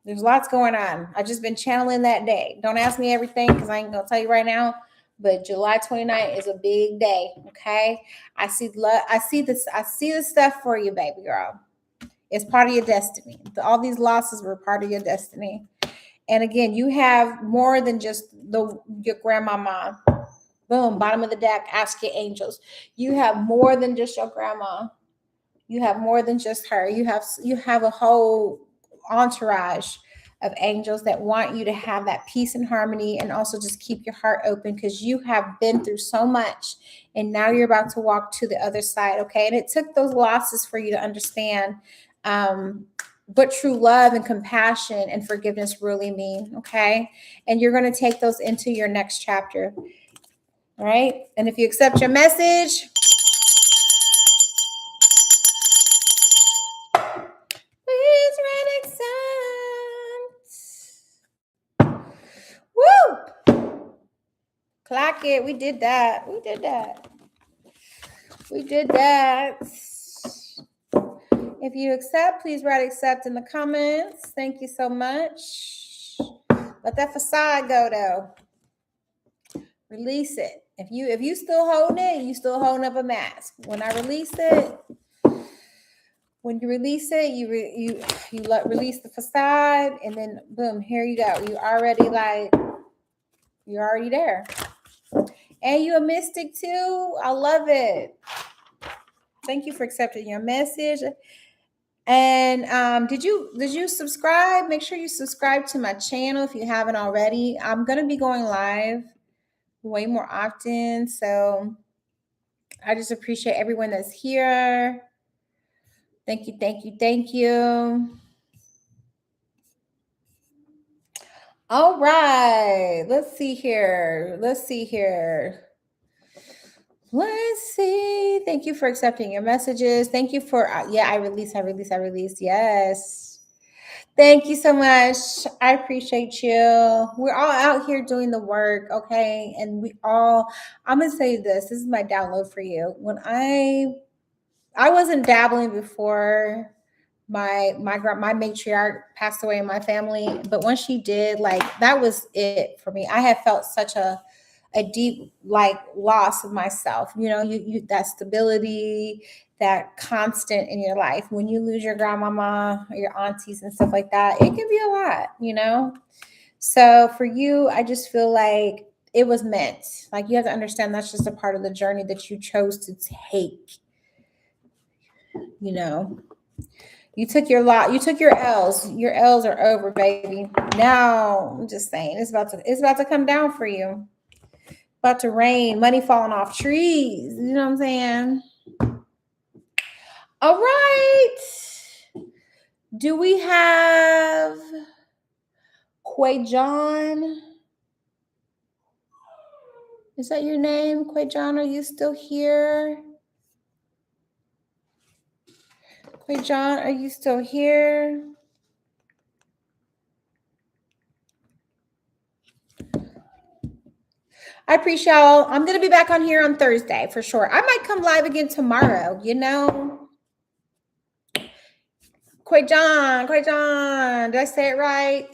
There's lots going on. I've just been channeling that day. Don't ask me everything because I ain't going to tell you right now. But July 29th is a big day. Okay. I see this stuff for you, baby girl. It's part of your destiny. All these losses were part of your destiny. And again, you have more than just your grandmama. Boom, bottom of the deck, ask your angels. You have more than just your grandma. You have more than just her. You have a whole entourage of angels that want you to have that peace and harmony, and also just keep your heart open, because you have been through so much and now you're about to walk to the other side. Okay. And it took those losses for you to understand what true love and compassion and forgiveness really mean. Okay. And you're going to take those into your next chapter. All right. And if you accept your message, please write accept. Woo! Clock it. We did that. If you accept, please write accept in the comments. Thank you so much. Let that facade go, though. Release it. If you still holding it, you still holding up a mask. When you release it, you release the facade, and then boom, here you go. You're already there. And you a mystic too. I love it. Thank you for accepting your message. And did you subscribe? Make sure you subscribe to my channel if you haven't already. I'm going to be going live way more often. So I just appreciate everyone that's here. Thank you. All right. Let's see here. Thank you for accepting your messages. Thank you for, I release. Yes. Thank you so much. I appreciate you. We're all out here doing the work, okay? And I'm going to say this is my download for you. When I wasn't dabbling before my matriarch passed away in my family, but when she did, that was it for me. I had felt such a deep loss of myself. You that stability, that constant in your life. When you lose your grandmama or your aunties and stuff like that, it can be a lot. So for you, I just feel like it was meant. You have to understand that's just a part of the journey that you chose to take. You took your L's. Your L's are over, baby. Now I'm just saying it's about to come down for you. About to rain, money falling off trees. You know what I'm saying? All right. Do we have Quay John? Is that your name? Quay John, are you still here? Quay John, are you still here? I appreciate y'all. I'm going to be back on here on Thursday for sure. I might come live again tomorrow, you know. Quay John, did I say it right?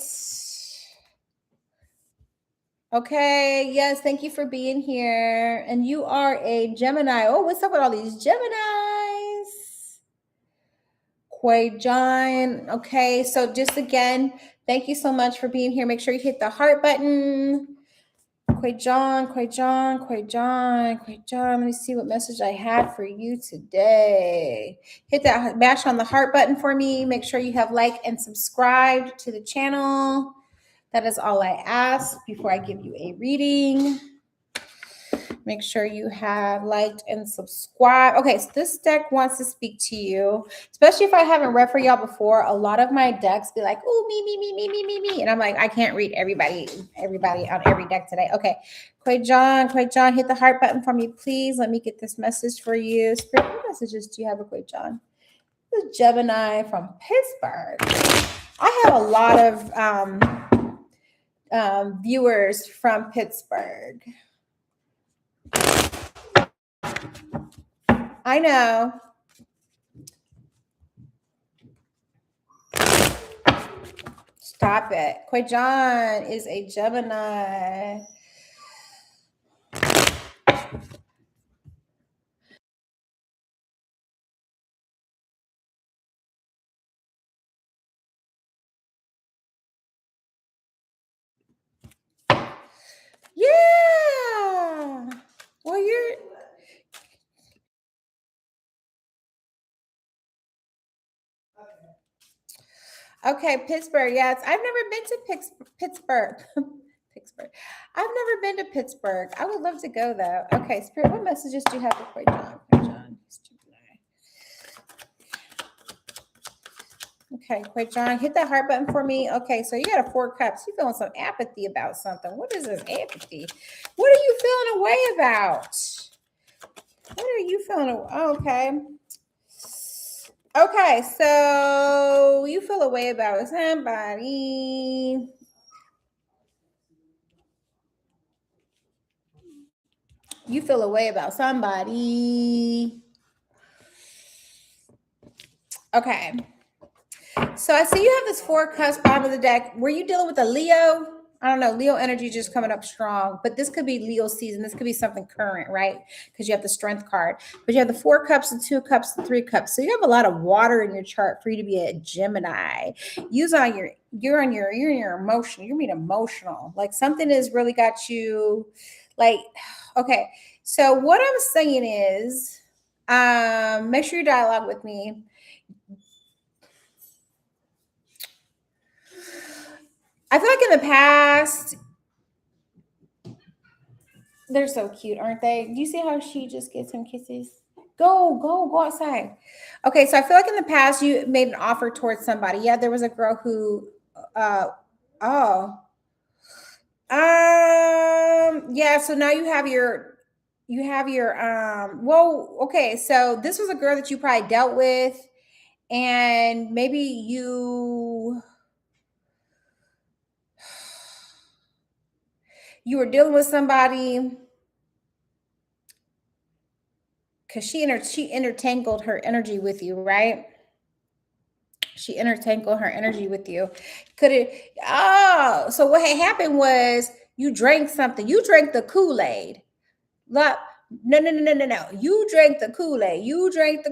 Okay, yes, thank you for being here. And you are a Gemini. Oh, what's up with all these Geminis? Quay John. Okay, so just again, thank you so much for being here. Make sure you hit the heart button. Quay John. Let me see what message I had for you today. Hit that, bash on the heart button for me. Make sure you have liked and subscribed to the channel. That is all I ask before I give you a reading. Make sure you have liked and subscribed. Okay, so this deck wants to speak to you, especially if I haven't read for y'all before. A lot of my decks be like, oh, me. And I'm like, I can't read everybody on every deck today. Okay, Quay John, hit the heart button for me, please. Let me get this message for you. Spirit, what messages do you have for Quay John? This is Gemini from Pittsburgh. I have a lot of viewers from Pittsburgh. I know. Stop it. Quay John is a Gemini. Yeah. Well, you're... Okay, Pittsburgh. Yes, I've never been to Pittsburgh. Pittsburgh. I've never been to Pittsburgh. I would love to go though. Okay, Spirit, what messages do you have for Quay John? Okay, Quay John, hit that heart button for me. Okay, so you got a 4 cups. You feeling some apathy about something. What is this apathy? What are you feeling away about? What are you feeling? Okay. Okay, so you feel away about somebody. You feel away about somebody. Okay. So I see you have this 4 cups bottom of the deck. Were you dealing with a Leo? I don't know. Leo energy just coming up strong, but this could be Leo season. This could be something current, right? Because you have the strength card, but you have the 4 cups, the 2 cups, the 3 cups. So you have a lot of water in your chart for you to be a Gemini. You're in your emotional. You're being emotional. Like something has really got you like, okay. So what I'm saying is, make sure you dialogue with me. I feel like in the past, they're so cute, aren't they? Do you see how she just gets him kisses? Go outside. Okay, so I feel like in the past you made an offer towards somebody. Yeah, there was a girl who yeah, so now you have your well, okay, so this was a girl that you probably dealt with, and maybe you were dealing with somebody because she intertangled her energy with you, right? She intertangled her energy with you. So what had happened was you drank something. You drank the Kool-Aid. No. You drank the Kool-Aid. You drank the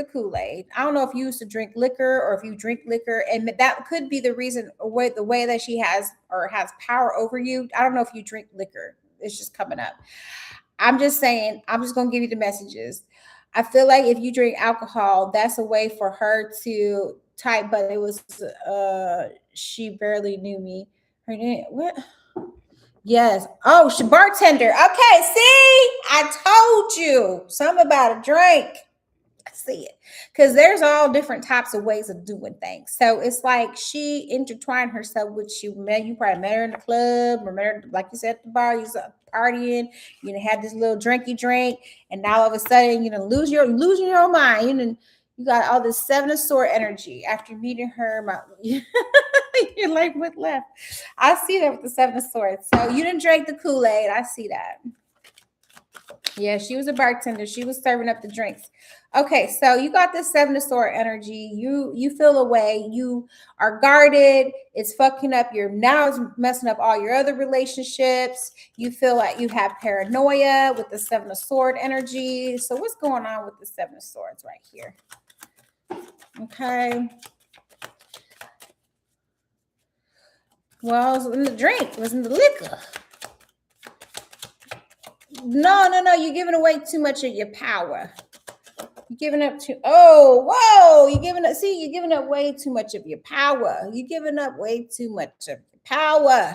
Kool-Aid. I don't know if you used to drink liquor or if you drink liquor, and that could be the reason, the way that she has power over you. I don't know if you drink liquor. It's just coming up. I'm just saying, I'm just going to give you the messages. I feel like if you drink alcohol, that's a way for her to type, but it was, she barely knew me. Her name, what? Yes. Oh, she bartender. Okay, see? I told you something about a drink. see it. Because there's all different types of ways of doing things. So it's like she intertwined herself with you. Man, you probably met her in the club, or met her, like you said, at the bar, you was partying, you know, had this little drinky drink, and now all of a sudden, you know, losing your own mind. You got all this Seven of Sword energy after meeting her. You're like, what left? I see that with the Seven of Swords. So you didn't drink the Kool-Aid. I see that. Yeah, she was a bartender. She was serving up the drinks. Okay, so you got this Seven of Sword energy. You feel away. You are guarded. It's fucking up now it's messing up all your other relationships. You feel like you have paranoia with the Seven of Sword energy. So what's going on with the Seven of Swords right here? Okay. Well, it was in the drink. It was in the liquor. No. You're giving away too much of your power. You're giving up you're giving up way too much of your power. You're giving up way too much of your power.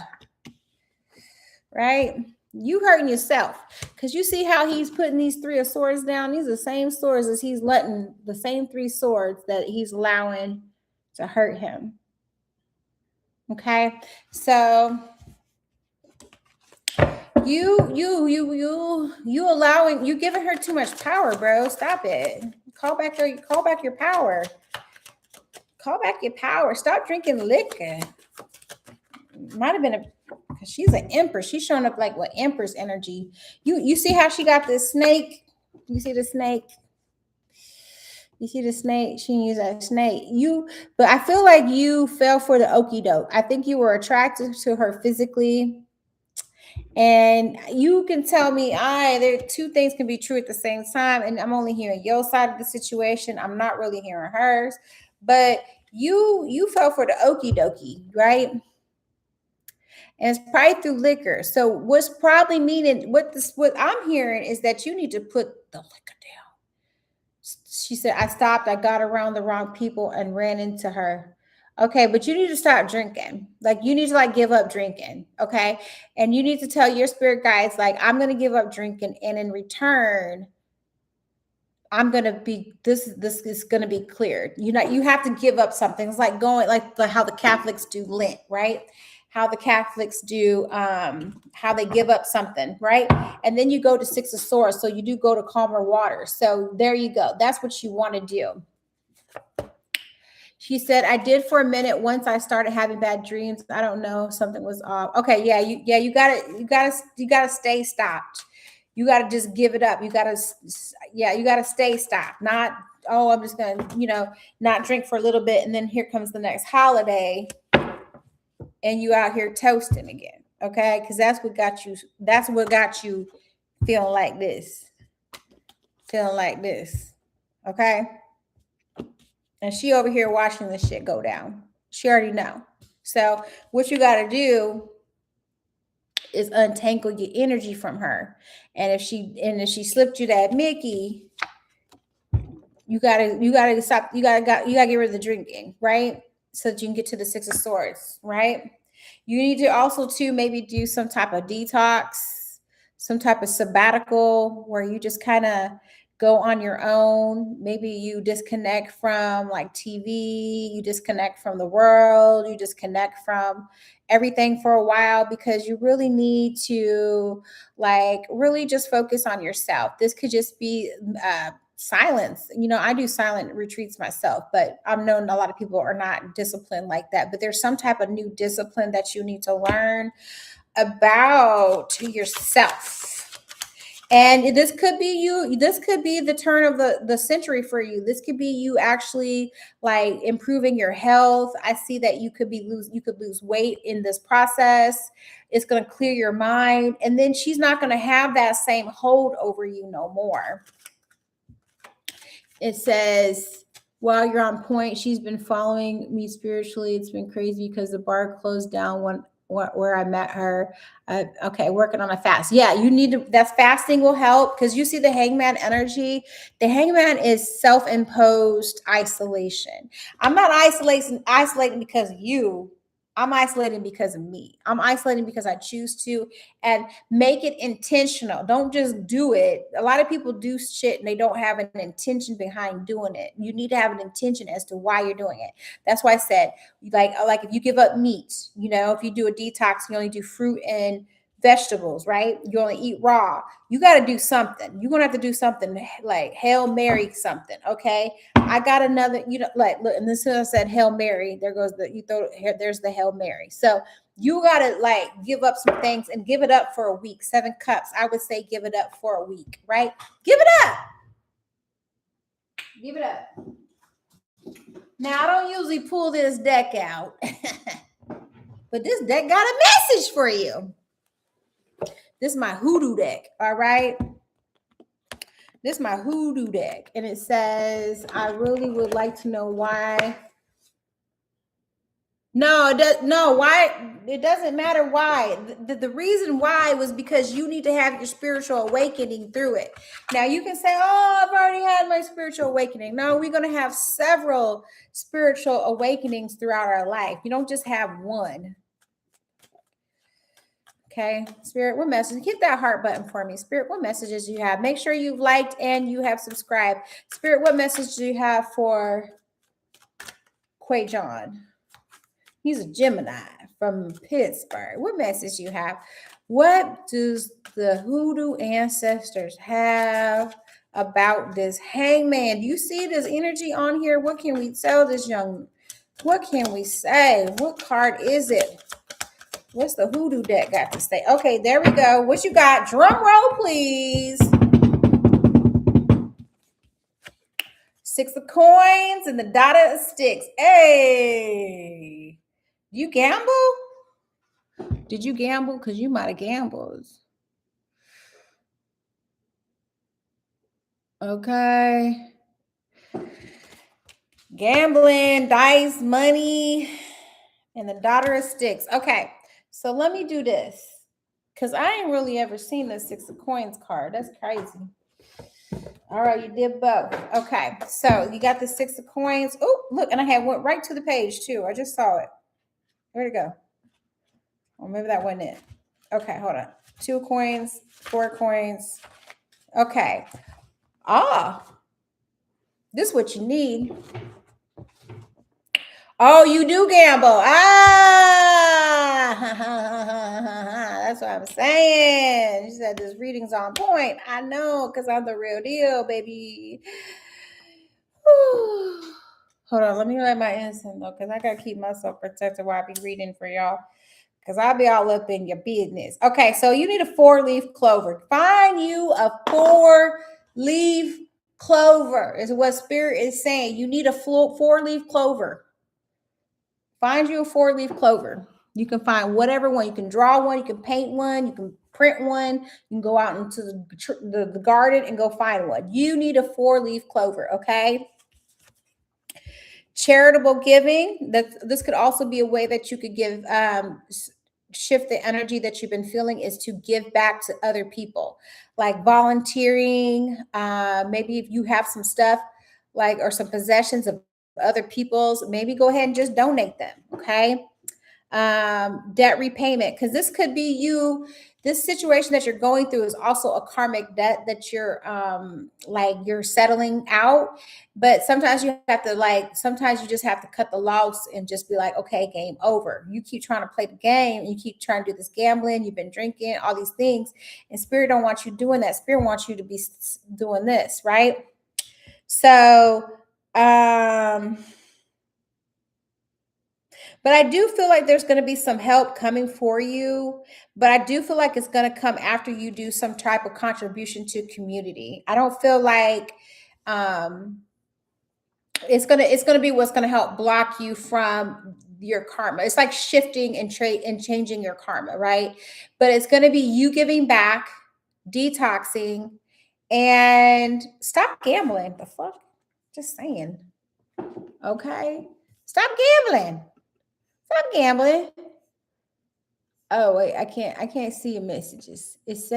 Right? You hurting yourself. Because you see how he's putting these Three of Swords down? These are the same swords as he's letting, the same three swords that he's allowing to hurt him. Okay? So you giving her too much power, bro. Stop it. Call back your power. Call back your power. Stop drinking liquor. Might have been because she's an empress. She's showing up like what empress energy. You see how she got this snake? You see the snake? You see the snake? She used that snake. But I feel like you fell for the okie doke. I think you were attracted to her physically. And you can tell me, there two things can be true at the same time. And I'm only hearing your side of the situation. I'm not really hearing hers. But you fell for the okie dokie, right? And it's probably through liquor. So what's probably meaning, what I'm hearing is that you need to put the liquor down. She said, I stopped, I got around the wrong people and ran into her. Okay, but you need to stop drinking. Like you need to give up drinking. Okay. And you need to tell your spirit guides, I'm going to give up drinking. And in return, I'm going to be, this is going to be cleared. You have to give up something. It's like going, how the Catholics do Lent, right? How the Catholics do, how they give up something, right? And then you go to Six of Swords. So you do go to calmer water. So there you go. That's what you want to do. She said, I did for a minute. Once I started having bad dreams, I don't know, something was off. Okay. Yeah. You gotta stay stopped. You got to just give it up. You got to stay stopped. Not, I'm just going to, not drink for a little bit. And then here comes the next holiday and you out here toasting again. Okay. Cause that's what got you feeling like this. Okay. And she over here watching this shit go down. She already know. So what you got to do is untangle your energy from her. And if she slipped you that Mickey, you gotta stop. You gotta get rid of the drinking, right? So that you can get to the Six of Swords, right? You need to also maybe do some type of detox, some type of sabbatical where you just kind of go on your own. Maybe you disconnect from TV, you disconnect from the world, you disconnect from everything for a while because you really need to really just focus on yourself. This could just be silence. I do silent retreats myself, but I've known a lot of people are not disciplined like that. But there's some type of new discipline that you need to learn about yourself. And this could be you. This could be the turn of the century for you. This could be you actually improving your health. I see that you could lose weight in this process. It's going to clear your mind. And then she's not going to have that same hold over you no more. It says, while you're on point, she's been following me spiritually. It's been crazy because the bar closed down where I met her. Okay, working on a fast. Yeah, you need to, that's fasting will help because you see the hangman energy. The hangman is self-imposed isolation. I'm not isolating because of you. I'm isolating because of me. I'm isolating because I choose to, and make it intentional. Don't just do it. A lot of people do shit and they don't have an intention behind doing it. You need to have an intention as to why you're doing it. That's why I said, like if you give up meat, if you do a detox, you only do fruit and vegetables, right? You only eat raw. You got to do something. You're going to have to do something like Hail Mary something, okay? I got another, like, look, and this is I said Hail Mary. There goes there's the Hail Mary. So you got to like give up some things and give it up for a week. 7 cups. I would say give it up for a week, right? Give it up. Give it up. Now, I don't usually pull this deck out, but this deck got a message for you. This is my hoodoo deck, all right? This is my hoodoo deck, and it says, I really would like to know why. No, why? It doesn't matter why. The reason why was because you need to have your spiritual awakening through it. Now, you can say, oh, I've already had my spiritual awakening. No, we're going to have several spiritual awakenings throughout our life. You don't just have one. Okay, Spirit, what message? Hit that heart button for me. Spirit, what messages do you have? Make sure you've liked and you have subscribed. Spirit, what message do you have for Quay John? He's a Gemini from Pittsburgh. What message do you have? What does the hoodoo ancestors have about this hangman? Do you see this energy on here? What can we tell this young? What can we say? What card is it? What's the hoodoo deck got to say? Okay, there we go. What you got? Drum roll, please. 6 of coins and the dot of sticks. Hey, you gamble? Did you gamble? Because you might have gambled. Okay. Gambling, dice, money, and the daughter of sticks. Okay. So let me do this, because I ain't really ever seen the 6 of coins card. That's crazy. All right, you did both. Okay, so you got the 6 of coins. Oh, look, and I went right to the page too. I just saw it. Where'd it go? Or maybe that wasn't it. Okay, hold on. 2 coins, 4 coins. Okay. This is what you need. Oh, you do gamble. That's what I'm saying. She said this reading's on point. I know, because I'm the real deal, baby. Hold on, let me light my incense though, because I gotta keep myself protected while I be reading for y'all, because I'll be all up in your business. Okay, so you need a 4-leaf clover. Find you a 4-leaf clover is what Spirit is saying. You need a 4-leaf clover. Find you a 4-leaf clover. You can find whatever one. You can draw one. You can paint one. You can print one. You can go out into the garden and go find one. You need a 4-leaf clover, okay? Charitable giving. This could also be a way that you could give, shift the energy that you've been feeling, is to give back to other people, like volunteering. Maybe if you have some stuff or some possessions of other people's, maybe go ahead and just donate them. Okay. Debt repayment, because this could be you. This situation that you're going through is also a karmic debt that you're you're settling out. But sometimes you have to sometimes you just have to cut the loss and just be like, okay, game over. You keep trying to play the game and you keep trying to do this gambling, you've been drinking, all these things, and Spirit don't want you doing that. Spirit wants you to be doing this, right? So but I do feel like there's going to be some help coming for you, but I do feel like it's going to come after you do some type of contribution to community. I don't feel like it's going to be what's going to help block you from your karma. It's like shifting and changing your karma, right? But it's going to be you giving back, detoxing, and stop gambling. The fuck? Just saying. Okay? Stop gambling. Stop gambling. Oh wait, I can't see your messages. It says,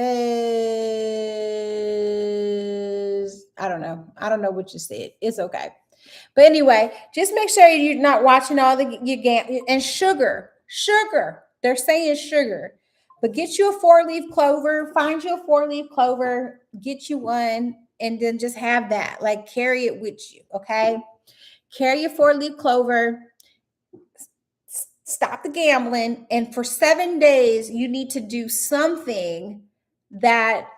I don't know what you said. It's okay. But anyway, just make sure you're not watching all your and sugar. Sugar. They're saying sugar. But get you a 4-leaf clover, find you a 4-leaf clover, get you one, and then just have that. Like carry it with you, okay? Carry your 4-leaf clover, stop the gambling, and for 7 days, you need to do something that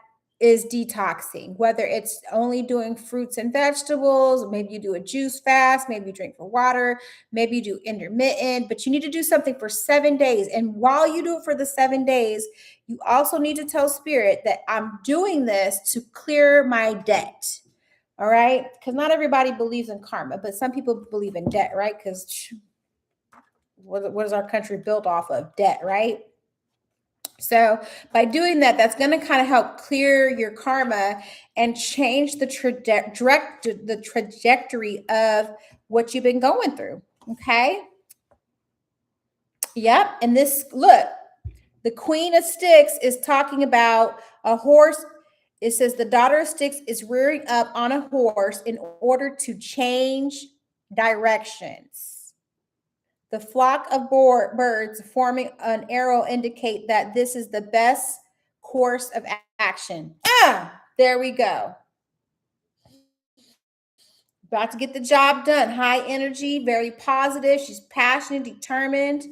is detoxing, whether it's only doing fruits and vegetables, maybe you do a juice fast, maybe you drink for water, maybe you do intermittent, but you need to do something for 7 days. And while you do it for the 7 days, you also need to tell spirit that I'm doing this to clear my debt. All right? Because not everybody believes in karma, but some people believe in debt, right? Because what is our country built off of? Debt, right? So by doing that, that's going to kind of help clear your karma and change the trajectory of what you've been going through. Okay. Yep. And this, look, the Queen of Sticks is talking about a horse. It says the daughter of Sticks is rearing up on a horse in order to change directions. The flock of birds forming an arrow indicate that this is the best course of action. There we go. About to get the job done. High energy, very positive. She's passionate, determined,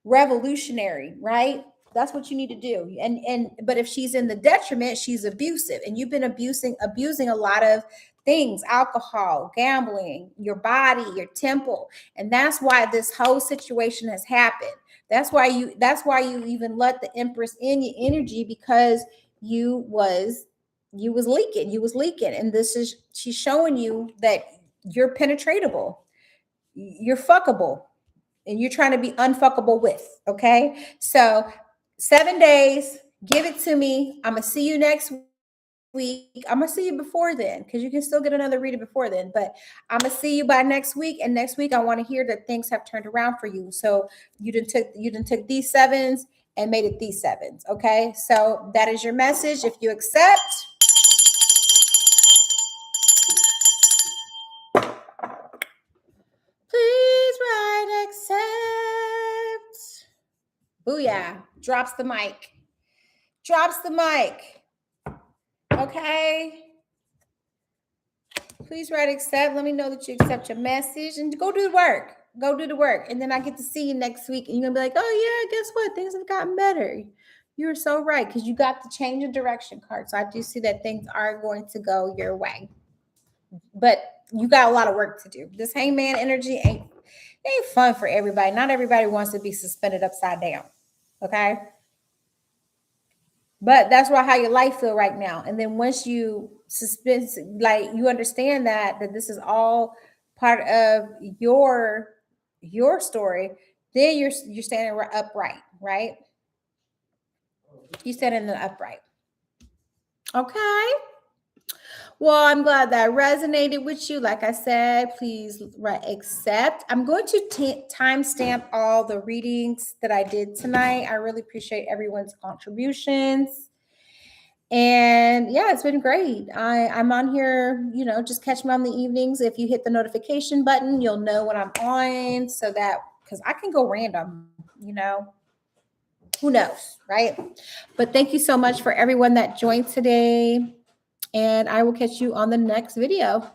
revolutionary, right? That's what you need to do. But if she's in the detriment, she's abusive. And you've been abusing a lot of things, alcohol, gambling, your body, your temple. And that's why this whole situation has happened. That's why you even let the Empress in your energy, because you was leaking. And she's showing you that you're penetratable, you're fuckable, and you're trying to be unfuckable with. Okay. So 7 days, give it to me. I'm going to see you next week. I'm going to see you before then, because you can still get another reading before then, but I'm going to see you by next week. And next week, I want to hear that things have turned around for you. So you didn't took these 7s and made it these 7s. Okay. So that is your message. If you accept, please write accept. Booyah. Drops the mic. Okay. Please write accept. Let me know that you accept your message and go do the work. And then I get to see you next week. And you're going to be like, oh, yeah, guess what? Things have gotten better. You were so right, because you got the change of direction card. So I do see that things are going to go your way. But you got a lot of work to do. This hangman energy ain't fun for everybody. Not everybody wants to be suspended upside down. Okay? But that's how your life feel right now. And then once you suspend, like you understand that this is all part of your story, then you're standing upright, right? You standing upright. Okay. Well, I'm glad that resonated with you. Like I said, please write accept. I'm going to timestamp all the readings that I did tonight. I really appreciate everyone's contributions. And yeah, it's been great. I'm on here, just catch me on the evenings. If you hit the notification button, you'll know when I'm on, so that, because I can go random, who knows, right? But thank you so much for everyone that joined today. And I will catch you on the next video.